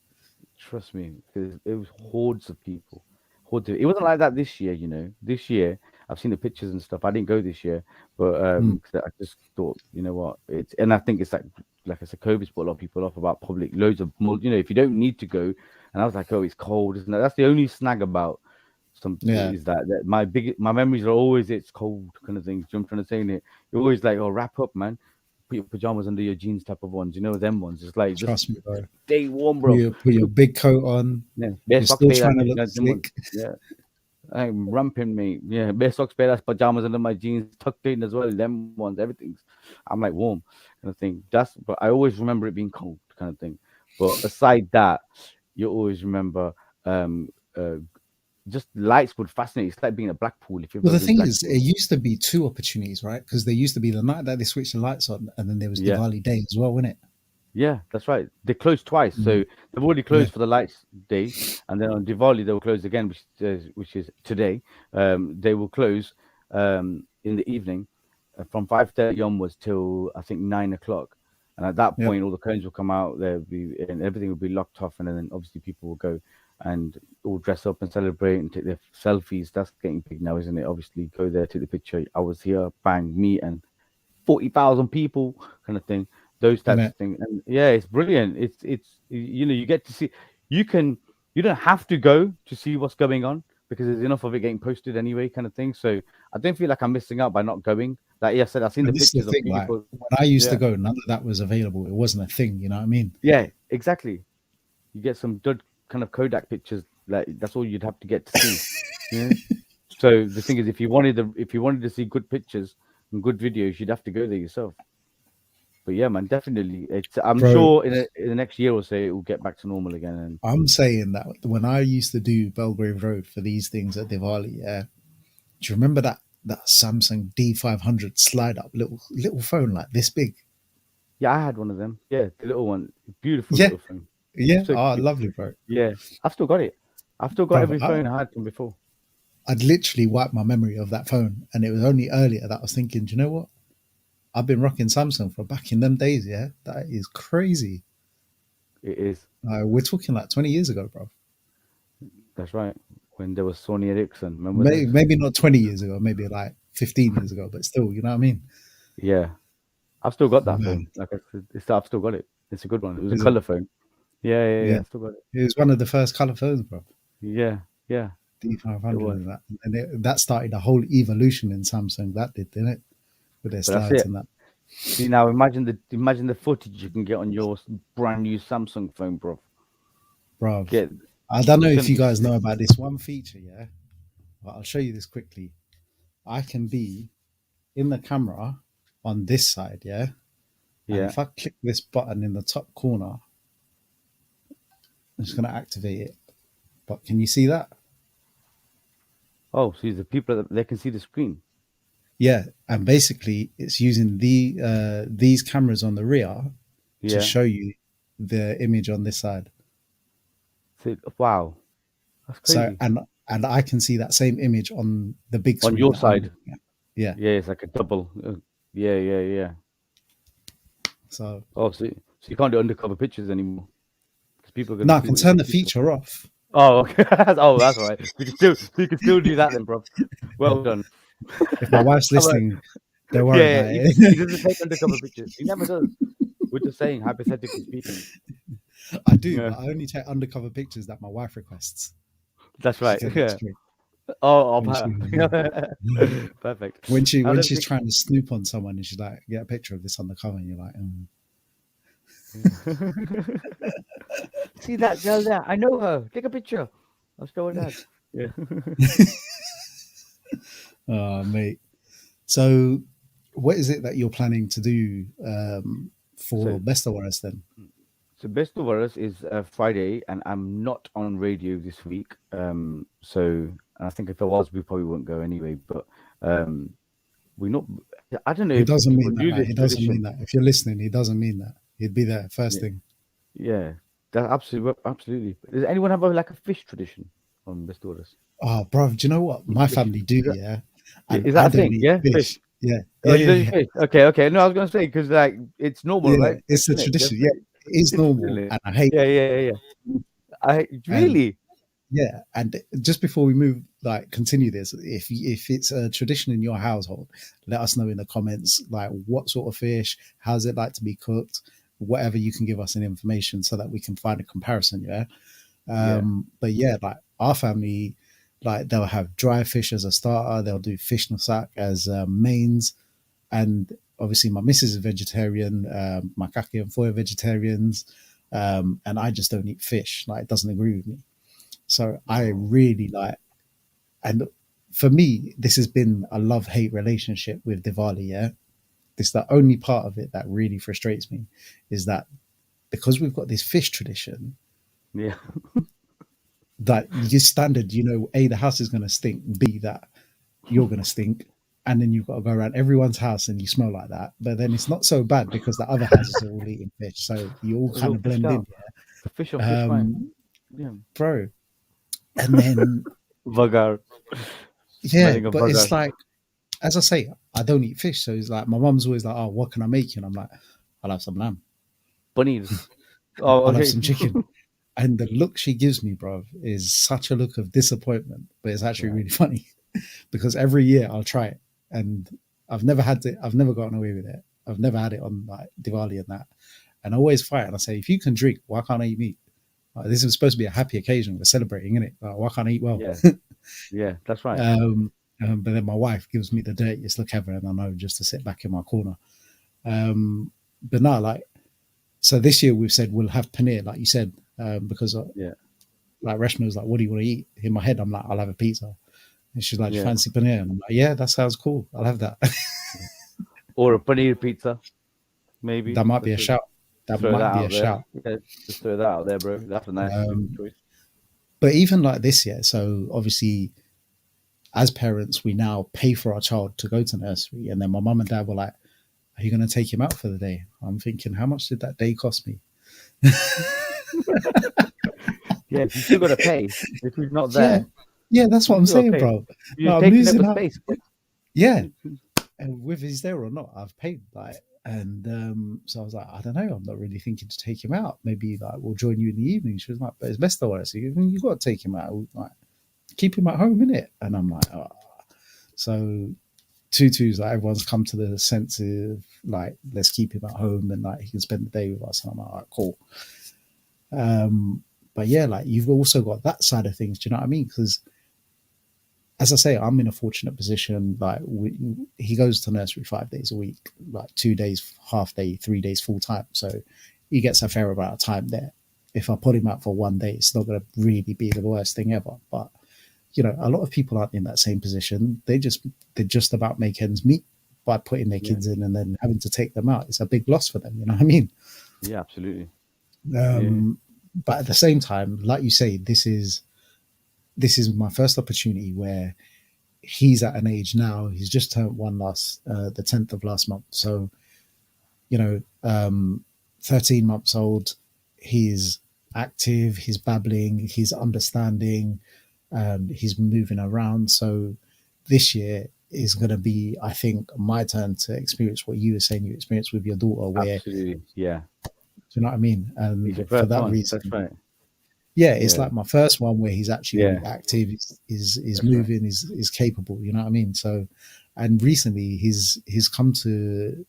trust me, because it was hordes of people. It wasn't like that this year, This year, I've seen the pictures and stuff. I didn't go this year, but Mm, 'cause I just thought, you know what, and I think it's like I said, COVID's put a lot of people off about public, loads of more, if you don't need to go. And I was like, oh, it's cold, isn't it? That's the only snag about some yeah, is that my memories are always it's cold kind of things. You know what I'm trying to say in it. You're always like, oh, wrap up, man. Put your pajamas under your jeans type of ones. You know them ones. It's like just trust me, bro. stay warm, bro. Put your big coat on. Yeah, bare You're socks, still bare trying to you look know, them ones. slick. Yeah, I'm ramping, mate. Yeah, bare socks, bare pajamas under my jeans, tucked in as well. Them ones, everything's. I'm like warm kind of thing. But I always remember it being cold kind of thing. But aside that, you always remember uh just lights would fascinate you. It's like being a Blackpool if you've Well, ever the been thing is, Blackpool. it used to be two opportunities, right? Because there used to be the night that they switched the lights on, and then there was Yeah, Diwali Day as well, wasn't it? yeah, that's right. They closed twice, Mm, so they've already yeah. closed for the lights day, and then on Diwali they will close again, which is today. They will close in the evening from 5:30 onwards till I think 9 o'clock, And at that Yep. point, all the cones will come out. There be and everything will be locked off, and then obviously people will go and all dress up and celebrate and take their selfies. That's getting big now, isn't it? Obviously, go there, take the picture. I was here, bang, me and 40,000 people, kind of thing. Those And types of things. And yeah, it's brilliant. It's you get to see. You can you don't have to go to see what's going on because there's enough of it getting posted anyway, kind of thing. So I don't feel like I'm missing out by not going. Like yeah, I said, I've seen the this is the pictures of thing. Like people. when I used to Yeah, go, none of that was available. It wasn't a thing. You know what I mean? yeah, exactly. You get some good kind of Kodak pictures. Like that's all you'd have to get to see. Yeah. So the thing is, if you wanted to see good pictures and good videos, you'd have to go there yourself. But yeah, man, definitely. I'm Bro, sure in the next year or so it will get back to normal again. And I'm saying that when I used to do Belgrave Road for these things at Diwali, yeah, do you remember that Samsung D500 slide up little phone like this big? yeah, I had one of them. Yeah, the little one, beautiful Yeah, little phone, yeah. so Oh, cute. lovely, bro. Yeah, I've still got it. I've still got Bro, every phone I had from before. I'd literally wiped my memory of that phone, and it was only earlier that I was thinking, do you know what? I've been rocking Samsung from back in them days. Yeah, that is crazy. It is. We're talking like 20 years ago, bro. That's right. When there was Sony Ericsson, remember those? Maybe not 20 years ago, maybe like 15 years ago, but still, you know what I mean? Yeah, I've still got that phone. Man, Like I said, I've still got it. It's a good one. It was a is it? color phone. Yeah, yeah, Yeah, yeah. I still got it. it was one of the first color phones, bro. Yeah, yeah. It D500 was. and that, and that started a whole evolution in Samsung. That did, didn't it? With their But that's slides it. and that, See now, imagine the footage you can get on your brand new Samsung phone, bro. bro. Get I don't know it's if gonna you be guys know sick. about this one feature, yeah, but I'll show you this quickly. I can be in the camera on this side, yeah, and Yeah. if I click this button in the top corner, I'm just going to activate it. But can you see that? Oh, see the people that they can see the screen. Yeah, and basically it's using these cameras on the rear to Yeah. show you the image on this side. See, wow, that's So crazy. and I can see that same image on the big On screen your that I'm side, looking at. Yeah. yeah, it's like a double. Yeah, yeah, yeah. So Oh, so you can't do undercover pictures anymore because people are gonna no, I see can what turn you're the seeing. feature off. Oh, okay. Oh, that's all right. You can still do that then, bro. Well done. If my wife's How about- listening, don't worry yeah, yeah. about He it. doesn't take undercover pictures. He never does. We're just saying, hypothetically speaking. I do, Yeah, but I only take undercover pictures that my wife requests. that's She's right. getting it Yeah. straight Oh, when she perfect. Now when let she's me. trying to snoop on someone and she's like, get a picture of this undercover, and you're like, See that girl there? I know her. Take a picture. I'll show her dad. Yeah. oh mate. So what is it that you're planning to do for So, Best of Us then? so best of us is Friday, and I'm not on radio this week. So I think if I was, we probably wouldn't go anyway. But um, we not. I don't know He if doesn't people mean that. do Like, this he doesn't mean tradition. that. If you're listening, he doesn't mean that. He'd be there first Yeah, thing. yeah. That absolutely, absolutely. Does anyone have like a fish tradition on best of us? Oh, bro, do you know what my Fish. family do? Yeah, Yeah, and is that I a don't thing? eat Yeah, fish. fish. Yeah, Oh, yeah, you yeah, don't eat yeah. fish? Okay, okay. No, I was gonna say because like it's normal, Yeah, right? Fish, it's a isn't it? tradition. Yeah, it is It's isn't normal, it? and I hate Yeah, it. yeah, yeah, yeah. I And really. yeah, and just before we move, like continue this, if it's a tradition in your household, let us know in the comments, like what sort of fish, how's it like to be cooked, whatever you can give us in information so that we can find a comparison. Yeah. Yeah. But yeah, like our family, like they'll have dry fish as a starter, they'll do fish nasak as mains, and obviously my missus is vegetarian, my kaki and four are vegetarians, and I just don't eat fish. Like it doesn't agree with me. So I Oh, really like, and for me, this has been a love hate relationship with Diwali. Yeah, this the only part of it that really frustrates me is that because we've got this fish tradition, yeah. that your standard, A, the house is going to stink, B, that you're going to stink, and then you've got to go around everyone's house and you smell like that. But then it's not so bad because the other houses are all eating fish, so you all It's kind all of fished blend in, out. The fish on yeah. fish fry. Yeah. Bro, and then Vagar. yeah, Smelling of but it's vagar. like, as I say, I don't eat fish, so it's like my mum's always like, "Oh, what can I make you?" And I'm like, "I'll have some lamb." paneer. Oh, I'll have okay. some chicken. And the look she gives me, bro, is such a look of disappointment, but it's actually Right. really funny because every year I'll try it, and I've never gotten away with it. I've never had it on like Diwali and that, and I always fight and I say, if you can drink, why can't I eat meat? Like, this is supposed to be a happy occasion. We're celebrating, isn't it? Like, why can't I eat well? Yeah. Yeah. That's right. um, but then my wife gives me the dirtiest look ever, and I know just to sit back in my corner. But no, like so this year we've said we'll have paneer, like you said, because Yeah. like Reshma was like, "What do you want to eat?" In my head, I'm like, "I'll have a pizza." And she's like, "Do you Yeah. fancy paneer?" And I'm like, "Yeah, that sounds cool. I'll have that." Or a paneer pizza, maybe. That might be Let's a just shout. That throw that might be a out there. shout. Yeah. Just throw that out there, bro. That's a nice good Um, choice. but even like this year, so obviously as parents, we now pay for our child to go to nursery, and then my mum and dad were like, "Are you going to take him out for the day?" I'm thinking, how much did that day cost me? Yeah. You still got to pay. If he's not Yeah, there, yeah, that's you what I'm still got to saying, pay. bro. You're No, I'm taking up a losing out. space. Yeah, and whether he's there or not, I've paid like, and so I was like, I don't know, I'm not really thinking to take him out. Maybe like we'll join you in the evening. She was like, but it's best though. I said, you got to take him out. Like, keep him at home, innit? And I'm like, oh. So Tutu's like everyone's come to the sense of like let's keep him at home and like he can spend the day with us. And I'm like, all right, cool. But yeah, like you've also got that side of things. Do you know what I mean? Because as I say, I'm in a fortunate position. Like he goes to nursery 5 days a week, like 2 days half day, 3 days full time. So he gets a fair amount of time there. If I put him out for one day, it's not going to really be the worst thing ever. But you know, a lot of people aren't in that same position. They just about make ends meet by putting their Yeah. kids in and then having to take them out. It's a big loss for them. You know what I mean? Yeah. Absolutely. Yeah. Um, but at the same time, like you say, this is my first opportunity where he's at an age now. He's just turned one the 10th of last month. So you know, 13 months old. He's active. He's babbling. He's understanding. He's moving around. So this year is going to be, I think, my turn to experience what you were saying you experienced with your daughter. Where, do Absolutely. Yeah. you know what I mean? He's And your for first that one. That's reason, right. yeah, it's Yeah. like my first one where he's actually Yeah. active, is That's right. moving, is capable. You know what I mean? So, and recently he's come to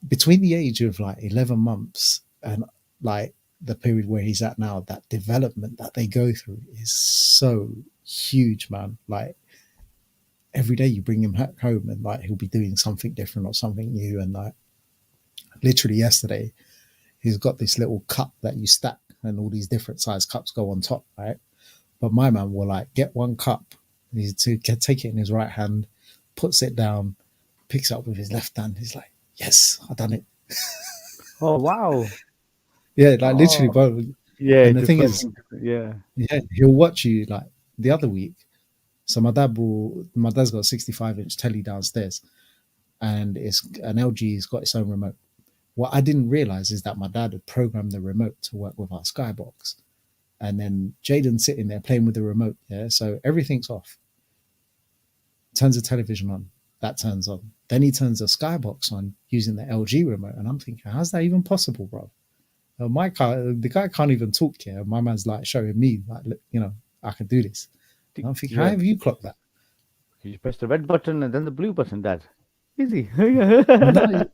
between the age of like 11 months and like the period where he's at now. That development that they go through is so huge, man. Like every day you bring him home and like he'll be doing something different or something new. And like literally yesterday he's got this little cup that you stack and all these different size cups go on top, right? But my man will like get one cup, he's to take it in his right hand, puts it down, picks it up with his left hand. He's like, yes, I done it. Oh wow. Yeah, like literally, Oh. bro. Yeah. And the Just thing is, something. Yeah. yeah, he'll watch you like the other week. So my dad's got a 65-inch telly downstairs, and it's an LG's got its own remote. What I didn't realize is that my dad had programmed the remote to work with our Skybox, and then Jaden's sitting there playing with the remote. Yeah, so everything's off. Turns the television on, that turns on. Then he turns the Skybox on using the LG remote, and I'm thinking, how's that even possible, bro? My car, the guy can't even talk here. My man's like showing me, like, you know, I can do this. And I'm thinking, how Yeah. have you clocked that? You press the red button and then the blue button, Dad. Easy. No,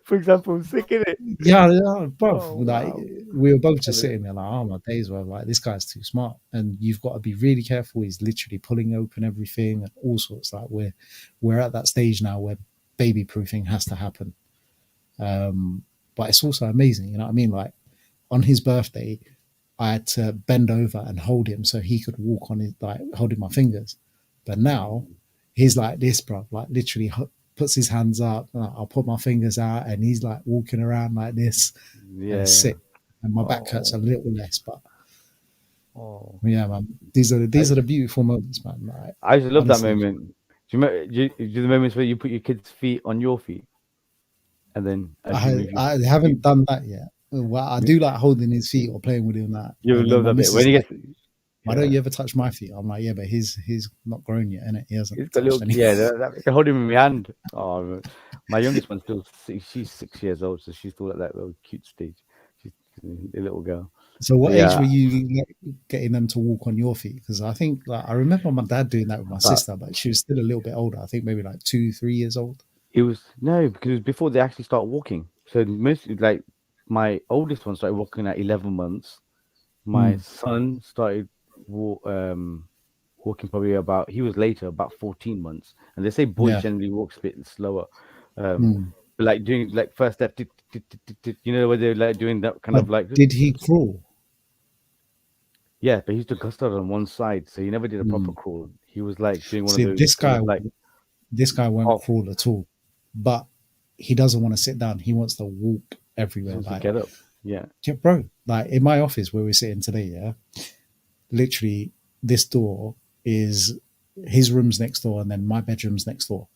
For example, sick in it. yeah, yeah, bro. Oh Like wow. we were both Love just it. sitting there, like, oh my days, were like this guy's too smart, and you've got to be really careful. He's literally pulling open everything and all sorts. Like we're at that stage now where baby proofing has to happen. But it's also amazing, you know what I mean? Like on his birthday, I had to bend over and hold him so he could walk on his like holding my fingers. But now he's like this, bro. Like literally puts his hands up. I'll put my fingers out, and he's like walking around like this, and Yeah. sick. And my back hurts Oh. a little less, but Oh. yeah, man. These are I the beautiful moments, man. Like I used to love that honestly, moment. Do you the moments where you put your kids' feet on your feet and then as you move your I feet, haven't done that yet. Well, I do like holding his feet or playing with him that, you and then love my that bit when missus he like, gets. why don't Yeah. you ever touch my feet? I'm like, yeah, but he's not grown yet, innit? He hasn't He's got touched little, any. yeah. I can hold him in my hand. Oh, my youngest one's still she's 6 years old, so she's still at that little cute stage. the little girl. So, But what age yeah, were you getting them to walk on your feet? Because I think, like, I remember my dad doing that with my about sister, but she was still a little bit older. I think maybe like 2, 3 years old. it was no, because it was before they actually start walking. So mostly like my oldest one started walking at 11 months. My Mm, son started wa- um walking probably about he was later about 14 months. And they say boys yeah. generally walks a bit slower. Um Mm. but like doing like first step you know where they're like doing that kind But of like did he crawl? yeah, but he used to custard on one side, so he never did a proper Mm. crawl. He was like doing one of See, those kind of like this guy won't off crawl at all, but he doesn't want to sit down. He wants to walk just everywhere. wants to Like, get up. Yeah. yeah, bro, like in my office where we're sitting today, yeah, literally this door is his room's next door, and then my bedroom's next door,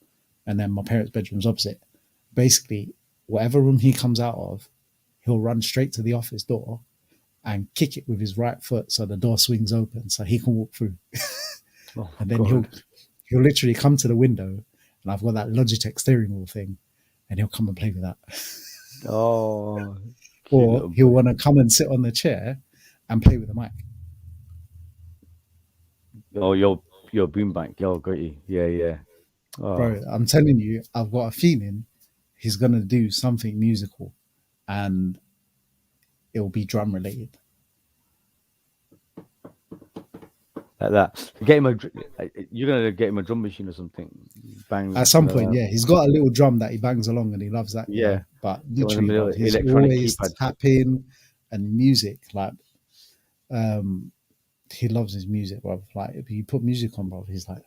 and then my parents' bedroom's opposite. Basically, whatever room he comes out of, he'll run straight to the office door and kick it with his right foot so the door swings open so he can walk through. Oh my And then God. he'll literally come to the window, and I've got that Logitech steering wheel thing, and he'll come and play with that. Oh, cute Or little he'll boy. want to come and sit on the chair and play with the mic. Oh, your boom bank. Yo, got you. Yeah, yeah. Oh, Bro, I'm telling you, I've got a feeling he's gonna do something musical, and it'll be drum related. like that. You're gonna get him a drum machine or something. At Bang, some you know point, that. yeah, he's got a little drum that he bangs along, and he loves that. Yeah, Yeah, but get one of literally, them bro, little he's electronic always keypads. tapping and music. Like, um, he loves his music, bro. Like, if you put music on, bro, he's like,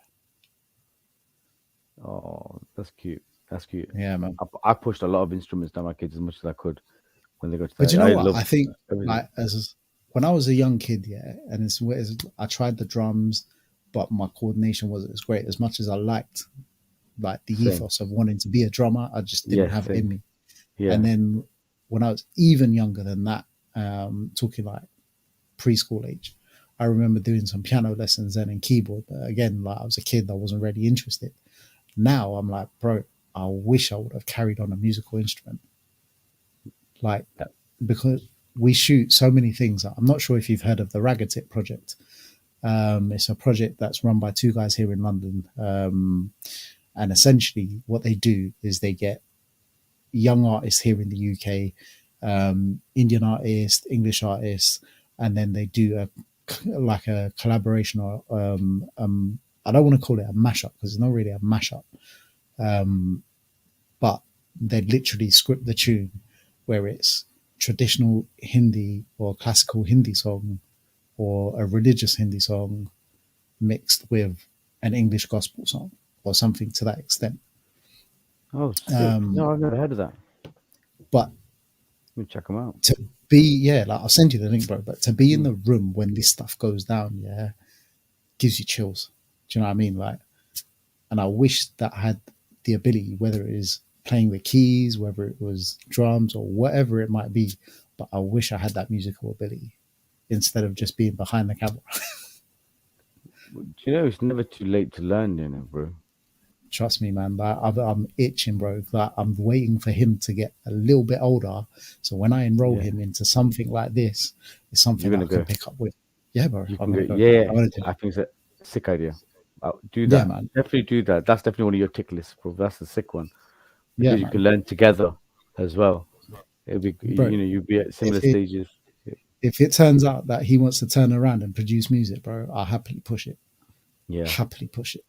Oh, that's cute. That's cute. yeah, man. I pushed a lot of instruments down my kids as much as I could when they got to But that. you know I what? love I think everything. like as when I was a young kid, yeah, and I tried the drums, but my coordination wasn't as great. As much as I liked like the Same. ethos of wanting to be a drummer, I just didn't Yeah, have it in same. me. And Yeah. then when I was even younger than that, talking like preschool age, I remember doing some piano lessons then and keyboard. But again, like I was a kid, I wasn't really interested. Now I'm like, bro, I wish I would have carried on a musical instrument. Like Yeah. because we shoot so many things. I'm not sure if you've heard of the Raga Tip project. It's a project that's run by two guys here in London. And essentially, what they do is they get young artists here in the UK, Indian artists, English artists, and then they do like a collaboration or I don't want to call it a mashup because it's not really a mashup, but they literally script the tune where it's traditional Hindi or classical Hindi song or a religious Hindi song mixed with an English gospel song or something to that extent. Oh, sick. Um, No, I've never heard of that. but Let me check them out. to be, yeah, like I'll send you the link, bro. But to be in Mm. the room when this stuff goes down, yeah, gives you chills. Do you know what I mean? Like, and I wish that I had the ability, whether it is playing the keys, whether it was drums or whatever it might be. But I wish I had that musical ability instead of just being behind the camera. Do you know it's never too late to learn, you know, bro? Trust me, man. Like, I'm itching, bro. Like, I'm waiting for him to get a little bit older. So when I enroll Yeah, him into something like this, it's you're something that gonna I can go. pick up with. Yeah, bro. You I'm can go. gonna go. Yeah, I'm gonna do I it. think it's a sick idea. Do Yeah, that. man. Definitely do that. That's definitely one of your tick lists, bro. That's the sick one Yeah, because you can man. learn together as well. It'll be, Bro. you'll be at If similar it stages. if it turns out that he wants to turn around and produce music, bro, I'll happily push it. Yeah, Happily push it.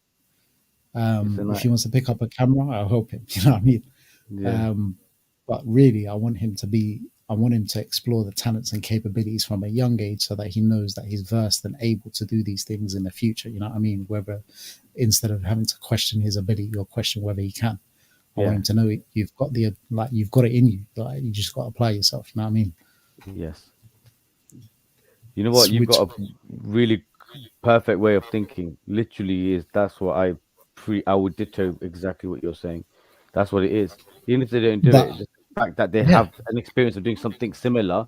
it's a If night. he wants to pick up a camera, I'll help him. You know what I mean? Yeah, Um, but really, I want him to explore the talents and capabilities from a young age so that he knows that he's versed and able to do these things in the future. You know what I mean? Whether instead of having to question his ability or question whether he can, I want yeah, him to know you've got you've got it in you. Like you just got to apply yourself. You know what I mean? yes. You know what? You've Switch. got a really perfect way of thinking. Literally, is that's what I would ditto exactly what you're saying. That's what it is. Even if they don't do But it, just the fact that they yeah, have an experience of doing something similar,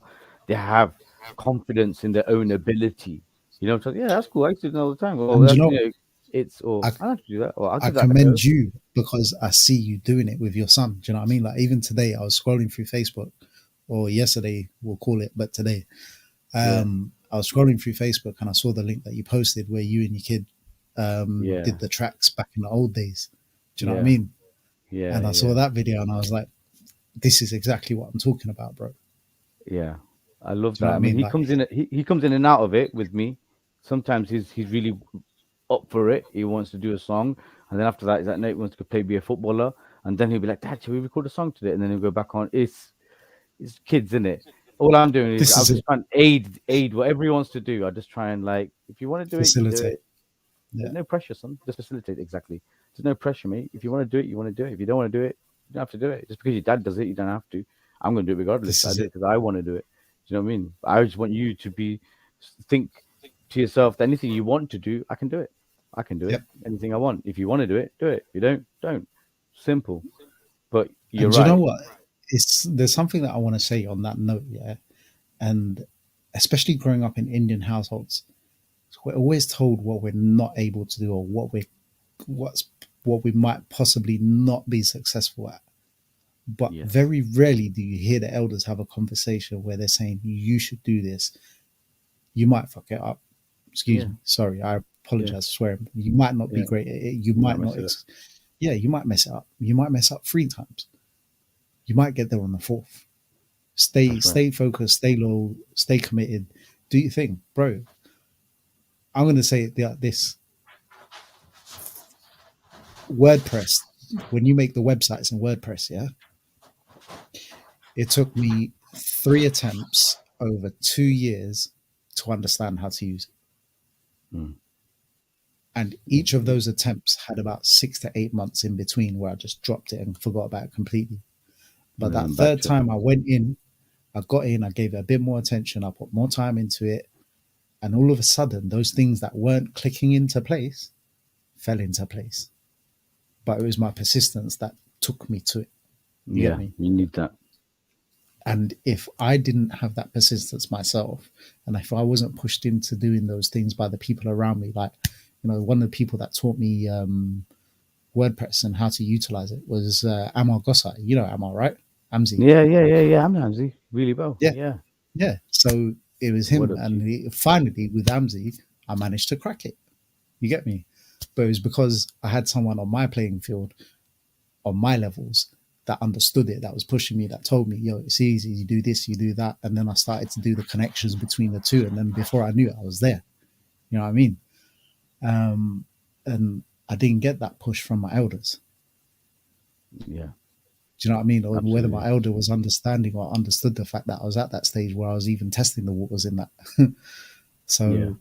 they have confidence in their own ability. You know, what I'm saying? Yeah, that's cool. I used to do it all the time. Or and you that's know, it's or I I have to do that. Or I'll I give that a go. commend you because I see you doing it with your son. Do you know what I mean? Like even today, I was scrolling through Facebook or yesterday, we'll call it, but today, Yeah. I was scrolling through Facebook and I saw the link that you posted where you and your kid Yeah. did the tracks back in the old days. Do you know what I Yeah. mean? Yeah. And I saw Yeah. that video and I was like, this is exactly what I'm talking about, bro. Do Yeah. I love you know that. what I I mean, mean? he Like, comes in. He comes in and out of it with me. Sometimes he's really up for it. He wants to do a song, and then after that, he's like, no, he wants to play, be a footballer, and then he'll be like, Dad, should we record a song today? And then he'll go back on. It's kids, in it. All I'm doing is this I'm is just it. trying to aid whatever he wants to do. I just try and like, if you want to do it, you do Facilitate. it. There's Yeah, no pressure, son. Just facilitate exactly. There's no pressure, mate. If you want to do it, you want to do it. If you don't want to do it, you don't have to do it. Just because your dad does it, you don't have to. I'm going to do it regardless. this I is do it it. because I want to do it. Do you know what I mean? I just want you to be think to yourself that anything you want to do, I can do it. I can do it. Yep. Anything I want. If you want to do it, do it. If you don't, don't. Simple. But you're And do you know right. what? It's there's something that I want to say on that note, yeah. And especially growing up in Indian households, we're always told what we're not able to do or what's what we might possibly not be successful at. But Yes. very rarely do you hear the elders have a conversation where they're saying you should do this. You might fuck it up. Excuse Yeah. me. Sorry, I Yeah. apologize. Swearing. You might not be Yeah. great at it. You You might might mess not. it up. Yeah, you might mess it up. You might mess up three times. You might get there on the fourth. That's right. Stay focused. Stay low. Stay committed. Do your thing, bro. I'm going to say it like this: WordPress. When you make the websites in WordPress, yeah, it took me 3 attempts over 2 years to understand how to use it. Mm. And Yeah. each of those attempts had about 6 to 8 months in between where I just dropped it and forgot about it completely. But And that then back third to it. time I went in, I got in, I gave it a bit more attention, I put more time into it. And all of a sudden, those things that weren't clicking into place fell into place. But it was my persistence that took me to it. You get Yeah. me? You need that. And if I didn't have that persistence myself, and if I wasn't pushed into doing those things by the people around me, like, one of the people that taught me WordPress and how to utilize it was Amar Gossai. You know Amar, right? Amzi. Yeah. Yeah. Yeah. Yeah. I'm Ramsey. Really well. Yeah, Yeah. yeah. So it was What him. up to And you? finally, with Amzi, I managed to crack it. You get me? But it was because I had someone on my playing field, on my levels, that understood it, that was pushing me, that told me, yo, it's easy, you do this, you do that. And then I started to do the connections between the two. And then before I knew it, I was there. You know what I mean? Um, and I didn't get that push from my elders. Yeah. Do you know what I mean? Or whether my Absolutely. elder was understanding or understood the fact that I was at that stage where I was even testing the waters in that. Yeah. So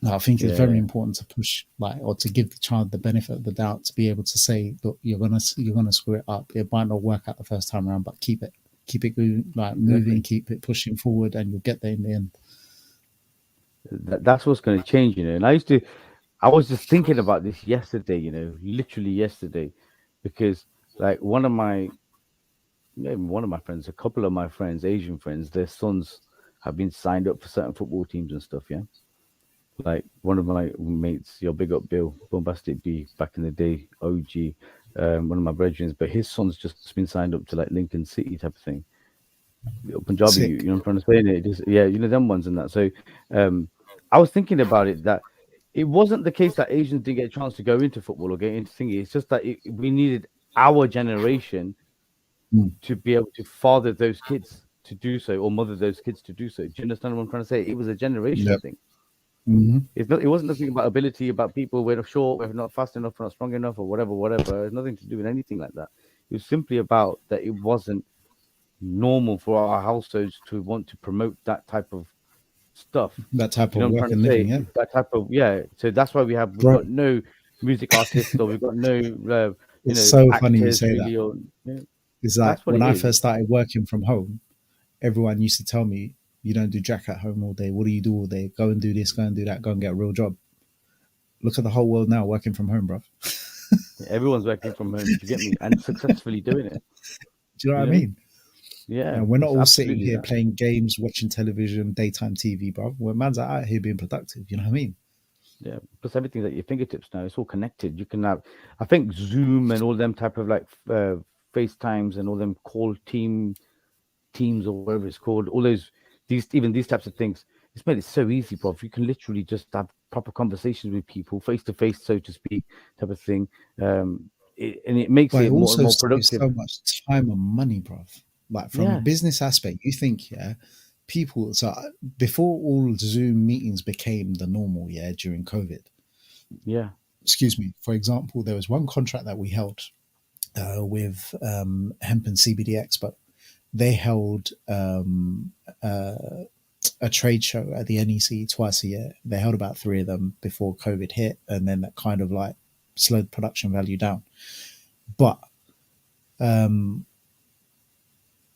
I think it's very Yeah. important to push, like, or to give the child the benefit of the doubt to be able to say, look, you're gonna screw it up. It might not work out the first time around, but keep it going, like moving, Exactly. keep it pushing forward, and you'll get there in the end. That's what's going to change, And I was just thinking about this yesterday, literally yesterday, because like one of my friends, a couple of my friends, Asian friends, their sons have been signed up for certain football teams and stuff. Yeah. Like one of my mates, your big up Bill, Bombastic B, back in the day, OG, one of my brethren, but his son's just been signed up to like Lincoln City type of thing. Punjabi, Sick. what I'm trying to say? It just, yeah, them ones and that. So, um, I was thinking about it that it wasn't the case that Asians didn't get a chance to go into football or get into thingy. It's just that we needed our generation Mm. to be able to father those kids to do so or mother those kids to do so. Do you understand what I'm trying to say? It was a generation Yep. thing. Hmm. It wasn't nothing about ability, about people we're short, we're not fast enough, we're not strong enough, or whatever, whatever. It's nothing to do with anything like that. It was simply about that it wasn't normal for our households to want to promote that type of stuff. That type Do you of know what I'm work trying to and living, say? yeah, That type of yeah. So that's why we've bro. got no music artists or we've got no It's so funny you actors say that. really or It's like that's what when it I is. first started working from home, everyone used to tell me, "You don't do jack at home all day. What do you do all day? Go and do this. Go and do that. Go and get a real job." Look at the whole world now working from home, bro. Everyone's working from home. Do you get me? And successfully doing it. Do you know what You I know? mean? Yeah, And we're not it's all sitting absolutely here that. playing games, watching television, daytime TV, bro. We're man's out here being productive. You know what I mean? Yeah, plus everything's at your fingertips now. It's all connected. You can have, I think, Zoom and all them type of like FaceTimes and all them call team. Teams or whatever it's called, all those these types of things. It's made it so easy, bro. You can literally just have proper conversations with people face to face, so to speak, type of thing. And it makes But it it more also more saves productive. so much time and money, bruv. Like from a Yeah, business aspect, you think, yeah, people. So before all Zoom meetings became the normal, yeah, during COVID. yeah, Excuse me. For example, there was one contract that we held with Hemp and CBD Expo. They held a trade show at the NEC twice a year. They held about three of them before COVID hit, and then that kind of like slowed production value down. But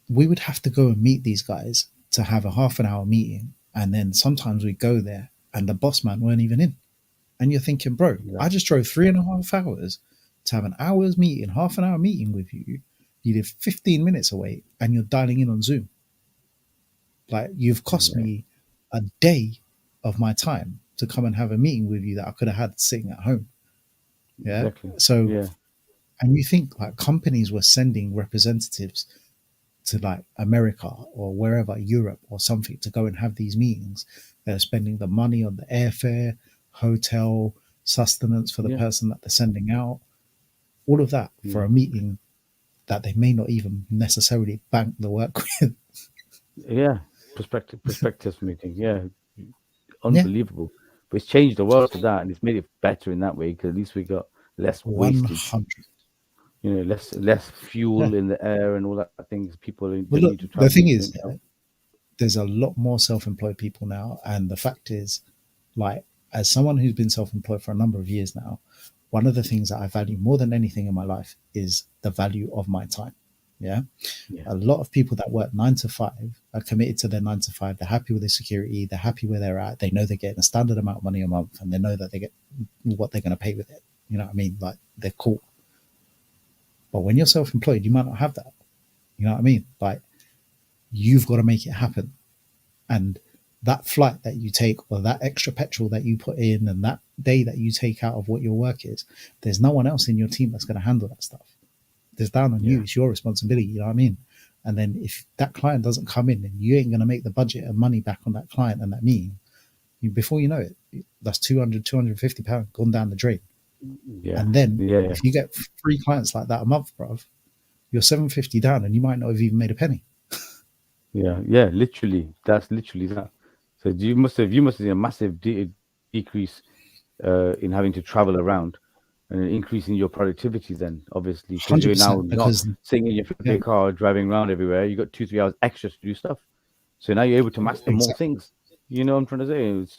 we would have to go and meet these guys to have a half an hour meeting, and then sometimes we go there and the boss man weren't even in. And you're thinking, bro, I exactly. just drove 3.5 hours to have an hour's meeting, half an hour meeting with you. You live 15 minutes away and you're dialing in on Zoom. Like you've cost Yeah, me a day of my time to come and have a meeting with you that I could have had sitting at home. Yeah. exactly. So, Yeah, and you think like companies were sending representatives to like America or wherever, Europe or something, to go and have these meetings. They're spending the money on the airfare, hotel, sustenance for the yeah, person that they're sending out, all of that for yeah, a meeting that they may not even necessarily bank the work with. yeah. Perspectives meeting. Yeah, Yeah, unbelievable. But it's changed the world to that, and it's made it better in that way because at least we got less wastage. 100. Less Yeah. fuel in the air and all that things. People But don't look, need to the travel. thing Don't is, travel. there's a lot more self-employed people now, and the fact is, like, as someone who's been self-employed for a number of years now, one of the things that I value more than anything in my life is the value of my time. Yeah, Yeah, a lot of people that work 9 to 5 are committed to their 9 to 5. They're happy with their security. They're happy where they're at. They know they're getting a standard amount of money a month, and they know that they get what they're going to pay with it. You know what I mean? Like they're cool. But when you're self-employed, you might not have that. You know what I mean? Like you've got to make it happen. And that flight that you take, or that extra petrol that you put in, and that day that you take out of what your work is, there's no one else in your team that's going to handle that stuff. There's down on you. yeah, It's your responsibility. You know what I mean? And then if that client doesn't come in, then you ain't going to make the budget and money back on that client and that meeting. Before you know it, that's 200, £250 gone down the drain. yeah, And then yeah, if you get three clients like that a month, bruv, you're 750 down and you might not have even made a penny. yeah. Literally, that's literally that. So you must have seen a massive decrease in having to travel around and an increase in your productivity. Then obviously, because you're now 100%. not Because, sitting in your yeah, favorite car driving around everywhere. You got 2 3 hours extra to do stuff. So now you're able to master more exactly. things. You know what I'm trying to say? It's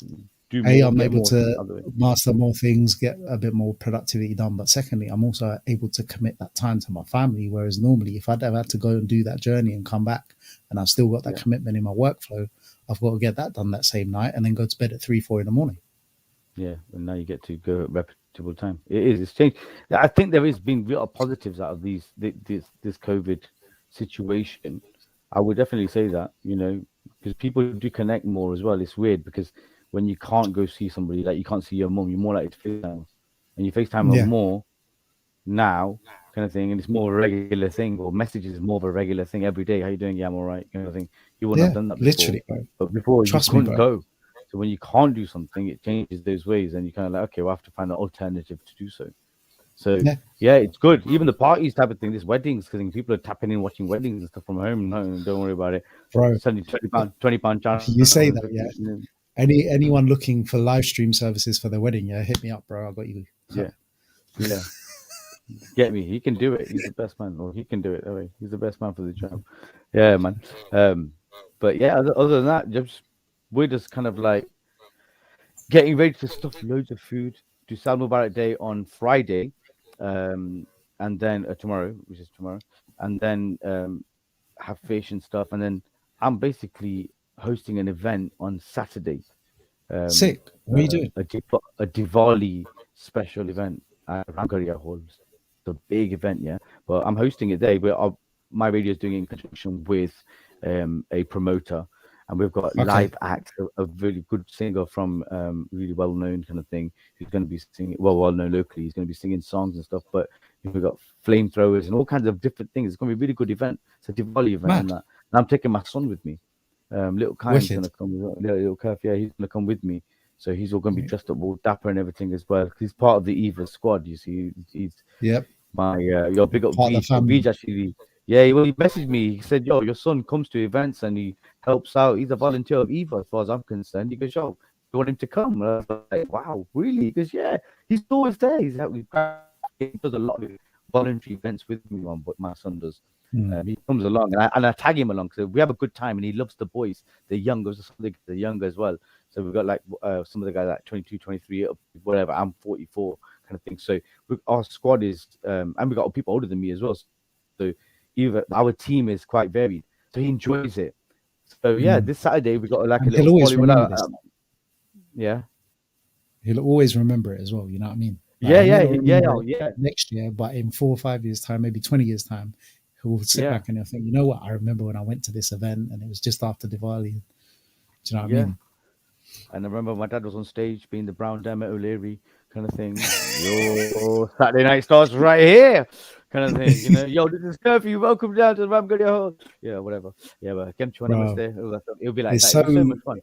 do A, more, I'm get able more things to out of the way. master more things, get a bit more productivity done. But secondly, I'm also able to commit that time to my family. Whereas normally, if I'd ever had to go and do that journey and come back, and I've still got that Yeah. commitment in my workflow, I've got to get that done that same night and then go to bed at 3, 4 in the morning. Yeah, and now you get to go at reputable time. It is. It's changed. I think there has been real positives out of this COVID situation. I would definitely say that, because people do connect more as well. It's weird because when you can't go see somebody, like you can't see your mom, you're more likely to FaceTime, and you FaceTime her Yeah, more now, kind of thing, and it's more a regular thing, or messages is more of a regular thing every day. How you doing? Yeah, I'm all right, kind of thing. You wouldn't have yeah, done that before, literally, bro. but before you Trust me, couldn't bro. go. So when you can't do something, it changes those ways, and you kind of like, okay, we'll have to find an alternative to do so. So Yeah, yeah, it's good. Even the parties type of thing, this weddings, because people are tapping in, watching weddings and stuff from home. No, don't worry about it. bro. Sending £20 You say channel, that, yeah. 50, Anyone looking for live stream services for their wedding, yeah, hit me up, bro. I got you. yeah, yeah. Get me. He can do it. He's the best man, or he can do it that way. He's the best man for the job. Yeah, man. Um, but yeah, other than that, we're just kind of like getting ready to stuff loads of food to Sal Mubarak Day on Friday, um, and then tomorrow, which is tomorrow, and then have fish and stuff, and then I'm basically hosting an event on Saturday, um, Sick. What are you doing? a Diwali special event at Rangaria Hall. It's a big event, yeah. But I'm hosting it there. My radio is doing it in conjunction with a promoter, and we've got Okay, live acts. A really good singer from really well known kind of thing who's going to be singing well known locally. He's going to be singing songs and stuff. But we've got flamethrowers and all kinds of different things. It's going to be a really good event. It's a Diwali event and mad. that. And I'm taking my son with me. Little Kyan's Wicked. gonna come. Little Kerf, yeah, he's gonna come with me. So he's all gonna be dressed up all dapper and everything as well. He's part of the Eva squad. You see, he's Yep. my your big up Part of the V. So family. V's actually, yeah. Well, he messaged me. He said, "Yo, your son comes to events and he helps out. He's a volunteer of Eva, as far as I'm concerned." He goes, "Yo, you want him to come?" And I was like, "Wow, really?" He goes, "Yeah, he's always there. He does a lot of voluntary events with me. My son does. Mm. He comes along and I tag him along because we have a good time and he loves the boys. The younger, some of the younger as well. So we've got like some of the guys like 22, 23, whatever. I'm 44 kind of thing. So our squad is, and we got people older than me as well. So either our team is quite varied. So he enjoys it. So yeah, Mm. this Saturday we got like a And little he'll always Bollywood. remember this. Yeah, He'll always remember it as well. You know what I mean? Like yeah, he may yeah, not yeah, remember oh, it yeah, next year, but in 4 or 5 years' time, maybe 20 years' time, he'll sit yeah, back and he'll think, you know what? I remember when I went to this event and it was just after Diwali. Do you know what I yeah. mean? And I remember my dad was on stage being the Brown Dermot O'Leary kind of thing. Yo, Saturday night starts right here, kind of thing. Yo, this is Curfew. Welcome down to the Ramgardia Hall. Yeah, whatever. Yeah, but Kemchu Bro, Namaste. It'll be like it's that. so It'll be so much fun.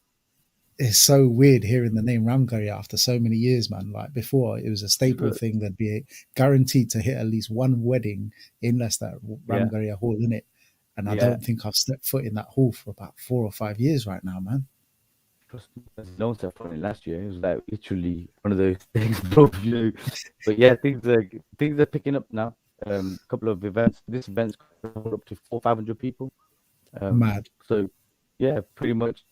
it's so weird hearing the name Ramgarhia after so many years, man. Like before, it was a staple thing that'd be guaranteed to hit at least one wedding in Leicester, Yeah, Ramgarhia Hall, in it. And I yeah. don't think I've stepped foot in that hall for about 4 or 5 years right now, man. Trust me, no one said funny last year. It was like literally one of those things, bro. But yeah, things are picking up now. Couple of events. This event's up to 400-500 people. Mad. So yeah, pretty much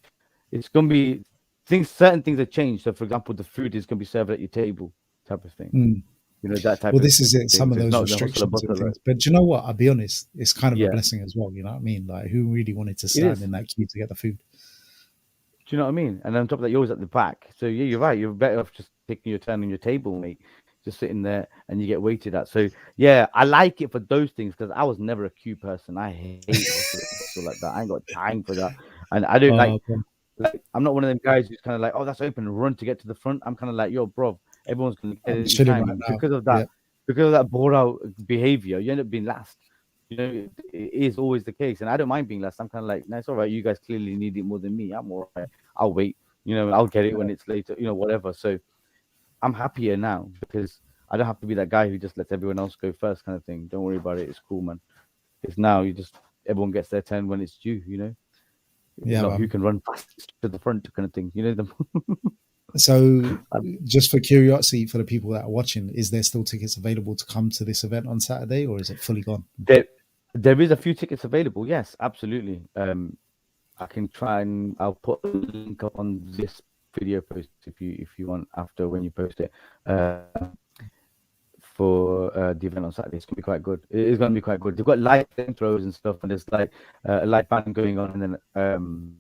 it's gonna be things. Certain things have changed. So, for example, the food is gonna be served at your table, type of thing. Mm. That type Well, of this is it. thing. Some of So it's those not the hustle and restrictions and bustle. things. But do you know what? I'll be honest. It's kind of a Yeah, blessing as well. You know what I mean? Like, who really wanted to it stand is. in that queue to get the food? Do you know what I mean? And on top of that, you're always at the back. So yeah, you're right. You're better off just taking your turn on your table, mate. Just sitting there and you get waited at. So yeah, I like it for those things because I was never a queue person. I hate hustle and bustle like that. I ain't got time for that. And I don't Bro, like I'm not one of them guys who's kind of like, oh, that's open, run to get to the front. I'm kind of like, yo, bro, everyone's gonna get I'm it at your chilling time, right and now. Yeah. because of that bore out behavior, you end up being last. It is always the case, and I don't mind being last. I'm kind of like, no, it's all right. You guys clearly need it more than me. I'm all right. I'll wait. I'll get it when it's later. Whatever. So I'm happier now because I don't have to be that guy who just lets everyone else go first, kind of thing. Don't worry about it. It's cool, man. Because now everyone gets their turn when it's due. Yeah, Not who man. can run fastest to the front, kind of thing. So, Um, just for curiosity for the people that are watching, is there still tickets available to come to this event on Saturday, or is it fully gone? there, there is a few tickets available. Yes, absolutely. I can try and I'll put a link up on this video post if you want after when you post it. For the event on Saturday, it's gonna be quite good. It is gonna be quite good. They've got live throws and stuff, and there's like a live band going on, and then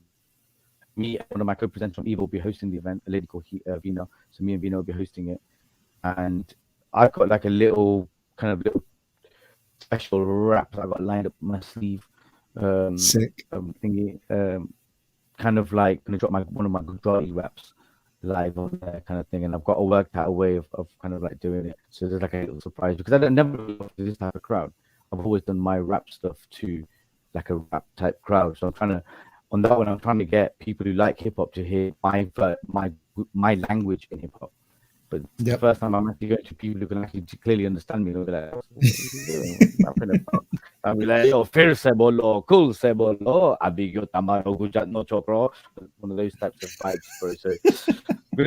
me, one of my co-presenters from Evo, will be hosting the event. A lady called Vina. So me and Vina will be hosting it, and I've got like a little special rap that I got lined up my sleeve. Sick. Thingy. Kind of like gonna drop one of my Gujarati raps live on there, kind of thing. And I've got to work out a way of kind of like doing it. So there's like a little surprise because I don't never do this type of crowd. I've always done my rap stuff to like a rap type crowd. So I'm trying to on that one. I'm trying to get people who like hip hop to hear my language in hip hop. But the Yep. first time I'm actually going to people who can actually clearly understand me, they'll be like, "What are you doing? What are you rapping about?" I'll be like, "Yo, fair se bolo, cool se bolo, abigyo tamaro gujat no chokro." One of those types of vibes, bro. So I'm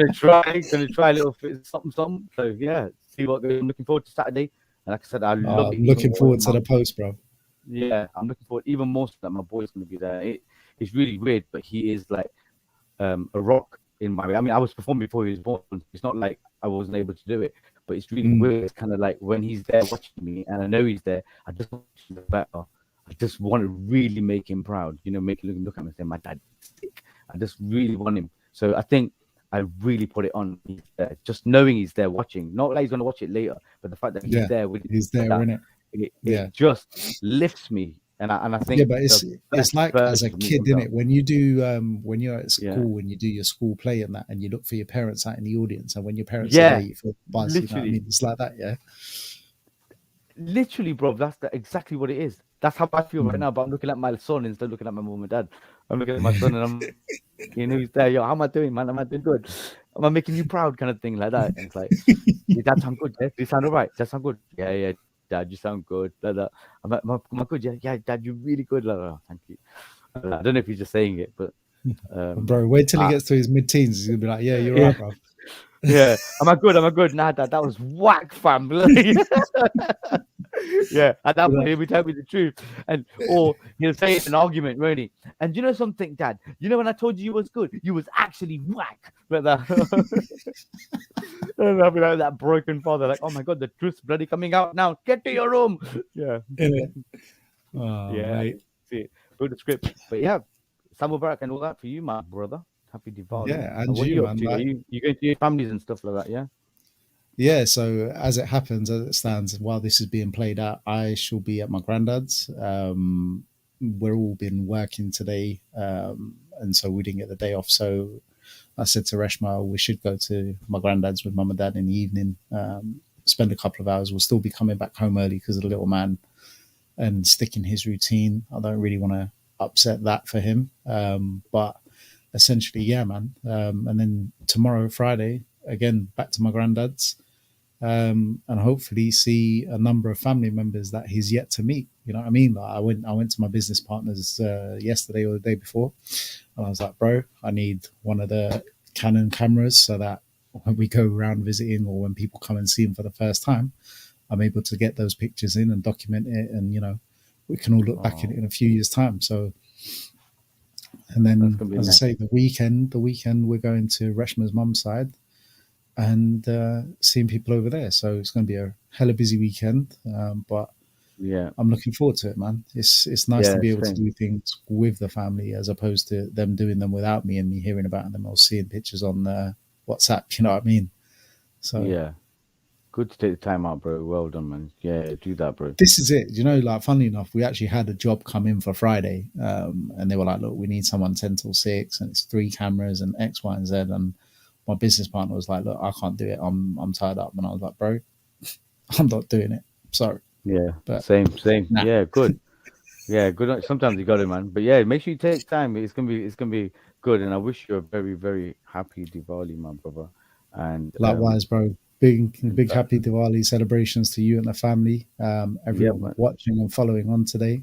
gonna try a little something, something. So yeah, see what goes. I'm looking forward to Saturday, and like I said, I love it I'm even looking more. forward to the post, bro. Yeah, I'm looking forward even more so that my boy's gonna be there. It's really weird, but he is like a rock in my way. I mean, I was performing before he was born. It's not like I wasn't able to do it, but it's really Mm. weird. It's kind of like when he's there watching me, and I know he's there. I just want to do better. I just want to really make him proud. Make him look at me and say, "My dad is sick." I just really want him. So I think I really put it on. He's there. Just knowing he's there watching, not like he's gonna watch it later, but the fact that he's Yeah, there with he's like there that, in it. it, Yeah. it just lifts me. And I Yeah, think but the it's best like as a version of me kid, comes in out. it, when you do when you're at Yeah. school, when you do your school play and that, and you look for your parents out in the audience, and when your parents are there, Yeah, you feel buzz. You know what I literally. mean? It's like that, yeah. Literally, bro, that's exactly what it is. That's how I feel right Mm. now. But I'm looking at my son instead of looking at my mom and dad. I'm looking at my son and I'm thinking, who's there? Yo, how am I doing, man? Am I doing good? Am I making you proud? Kind of thing like that. And it's like, did that sound good? Yeah? Did it sound all right? Does that sound good? Yeah, yeah, dad, you sound good. Like that. Am I good? Yeah, yeah, dad, you're really good. Like, oh, thank you. I don't know if he's just saying it, but Bro, wait till he I, gets to his mid-teens. He's gonna be like, "Yeah, you're yeah, right, bro." yeah. Am I good? Am I good? Nah, dad, that was whack, fam. Yeah, at that point he'll be telling me the truth, and or he'll say it in an argument, won't he? And you know something, Dad? You know when I told you was good, you was actually whack. Like that. And I'll be like that broken father, like, oh my god, the truth's bloody coming out now. Get to your room. Yeah, Innit? Oh, yeah, I mate. can see it. Put the script, but yeah, Samuel Barak and all that for you, my brother. Happy Diwali. Yeah, And and what are you, you up man. to? Are Like, you going to your families and stuff like that? Yeah. yeah. So as it happens, as it stands, while this is being played out, I shall be at my granddad's. We're all been working today, and so we didn't get the day off. So I said to Reshma, we should go to my granddad's with mum and dad in the evening. Spend a couple of hours. We'll still be coming back home early because of the little man and sticking his routine. I don't really want to upset that for him. But essentially, yeah, man. And then tomorrow, Friday, again, back to my granddad's, and hopefully see a number of family members that he's yet to meet. You know what I mean? Like I went to my business partners yesterday or the day before, and I was like, bro, I need one of the Canon cameras so that when we go around visiting or when people come and see him for the first time, I'm able to get those pictures in and document it, and we can all look back at it Oh, in a few years' time. So, and that's then gonna be as I nice. say, the weekend we're going to Reshma's mum's side and seeing people over there. So it's going to be a hella busy weekend, but Yeah, I'm looking forward to it, man. It's nice to yeah, be able to same. do things with the family as opposed to them doing them without me and me hearing about them or seeing pictures on WhatsApp. You know what I mean? So Yeah. Good to take the time out, bro. Well done, man. Yeah, do that, bro. this is it. Like, funnily enough, we actually had a job come in for Friday, and they were like, "Look, we need someone 10 till 6, and it's 3 cameras and X, Y, and Z." And my business partner was like, "Look, I can't do it. I'm tied up." And I was like, "Bro, I'm not doing it. Sorry, Yeah, but same, same. nah." Yeah, good. Yeah, good. Sometimes you got it, man. But yeah, make sure you take time. It's gonna be good. And I wish you a very, very happy Diwali, my brother. And Likewise, bro. Big that, happy Diwali celebrations to you and the family. yeah, Everyone man. watching and following on today.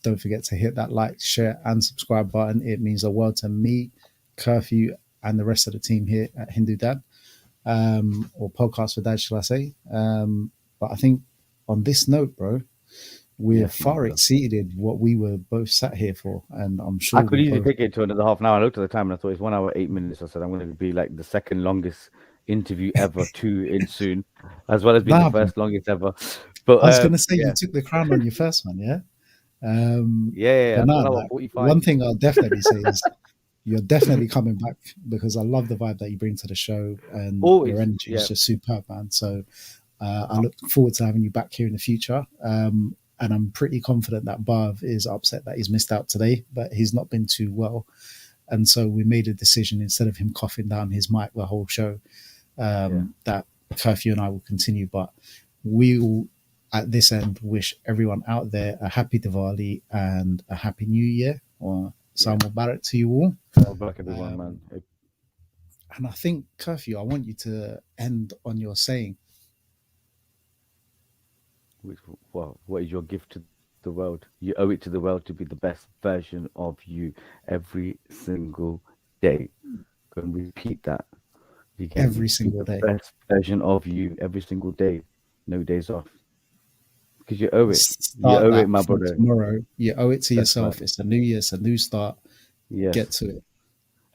Don't forget to hit that like, share, and subscribe button. It means the world to me, Curfew, and the rest of the team here at Hindu Dad, or Podcast for Dad, shall I say? But I think on this note, bro, we're Yes, my far brother. exceeded what we were both sat here for, and I'm I sure could we easily both. take it to another half an hour. I looked at the time and I thought it's 1 hour 8 minutes. I said I'm going to be like the second longest interview ever, two in soon, as well as being the Nah, bro. first longest ever. But I was gonna say you yeah, took the crown on your first one, yeah. yeah, yeah, yeah. But That's no, 1 hour like 45. one thing I'll definitely say is you're definitely coming back because I love the vibe that you bring to the show and your Always, energy is yeah, just superb, man. So I look forward to having you back here in the future. And I'm pretty confident that Barv is upset that he's missed out today, but he's not been too well. And so we made a decision instead of him coughing down his mic the whole show, yeah, that Curfew and I will continue. But we will, at this end, wish everyone out there a happy Diwali and a happy New Year, or yeah. Sam Mubarak to you all. Well, back everyone, man. Um, and I think, Curfew, I want you to end on your saying, Which, well, what is your gift to the world? You owe it to the world to be the best version of you every single day. Go and repeat that. You get every me? Be single the day. best version of you every single day. No days off. Because you owe it. You Start owe it, that my from brother. tomorrow. You owe it to That's right. yourself. It's a new year, it's a new start. Get Yes. to it.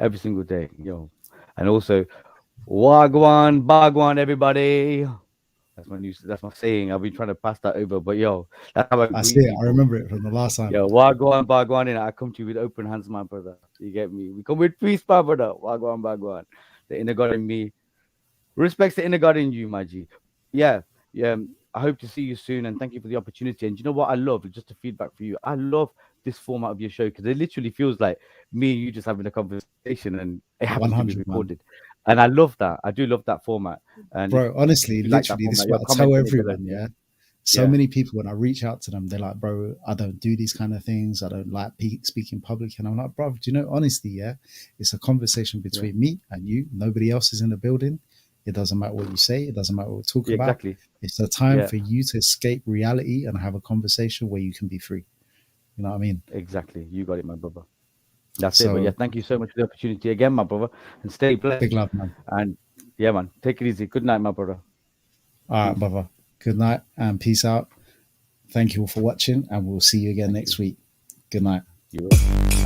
Every single day. Yo. And also, Wagwan, Bagwan, everybody. That's my saying. I've been trying to pass that over, but yo, that's how I I see greet it. I people. remember it from the last time. Yo, Wagwan, Bagwan, and I come to you with open hands, my brother. You get me? We come with peace, my brother. Wagwan, Bagwan. The inner God in me respects the inner God in you, my G. But yeah, yeah. I hope to see you soon, and thank you for the opportunity. And you know what I love? Just a feedback for you. I love this format of your show because it literally feels like me and you just having a conversation, and it happens to be 100, recorded. man. And I love that. I do love that format. And if Bro, you honestly, like that literally, format, this is you're what I tell commenting it, tell us, everyone, yeah. yeah? So Yeah. many people, when I reach out to them, they're like, bro, I don't do these kind of things. I don't like speaking public. And I'm like, bro, do you know, honestly, yeah, it's a conversation Yeah. between me and you. Nobody else is in the building. It doesn't matter what you say. It doesn't matter what we talk Yeah. about. Exactly. It's a time Yeah. for you to escape reality and have a conversation where you can be free. You know what I mean? Exactly. You got it, my brother. That's it. But yeah, So thank you so much for the opportunity again, my brother, and stay blessed. big love, man. And yeah, man, take it easy. Good night, my brother. All right, Peace. brother. Good night and peace out. Thank you all for watching, and we'll see you again Thank next you. week. Good night. You will.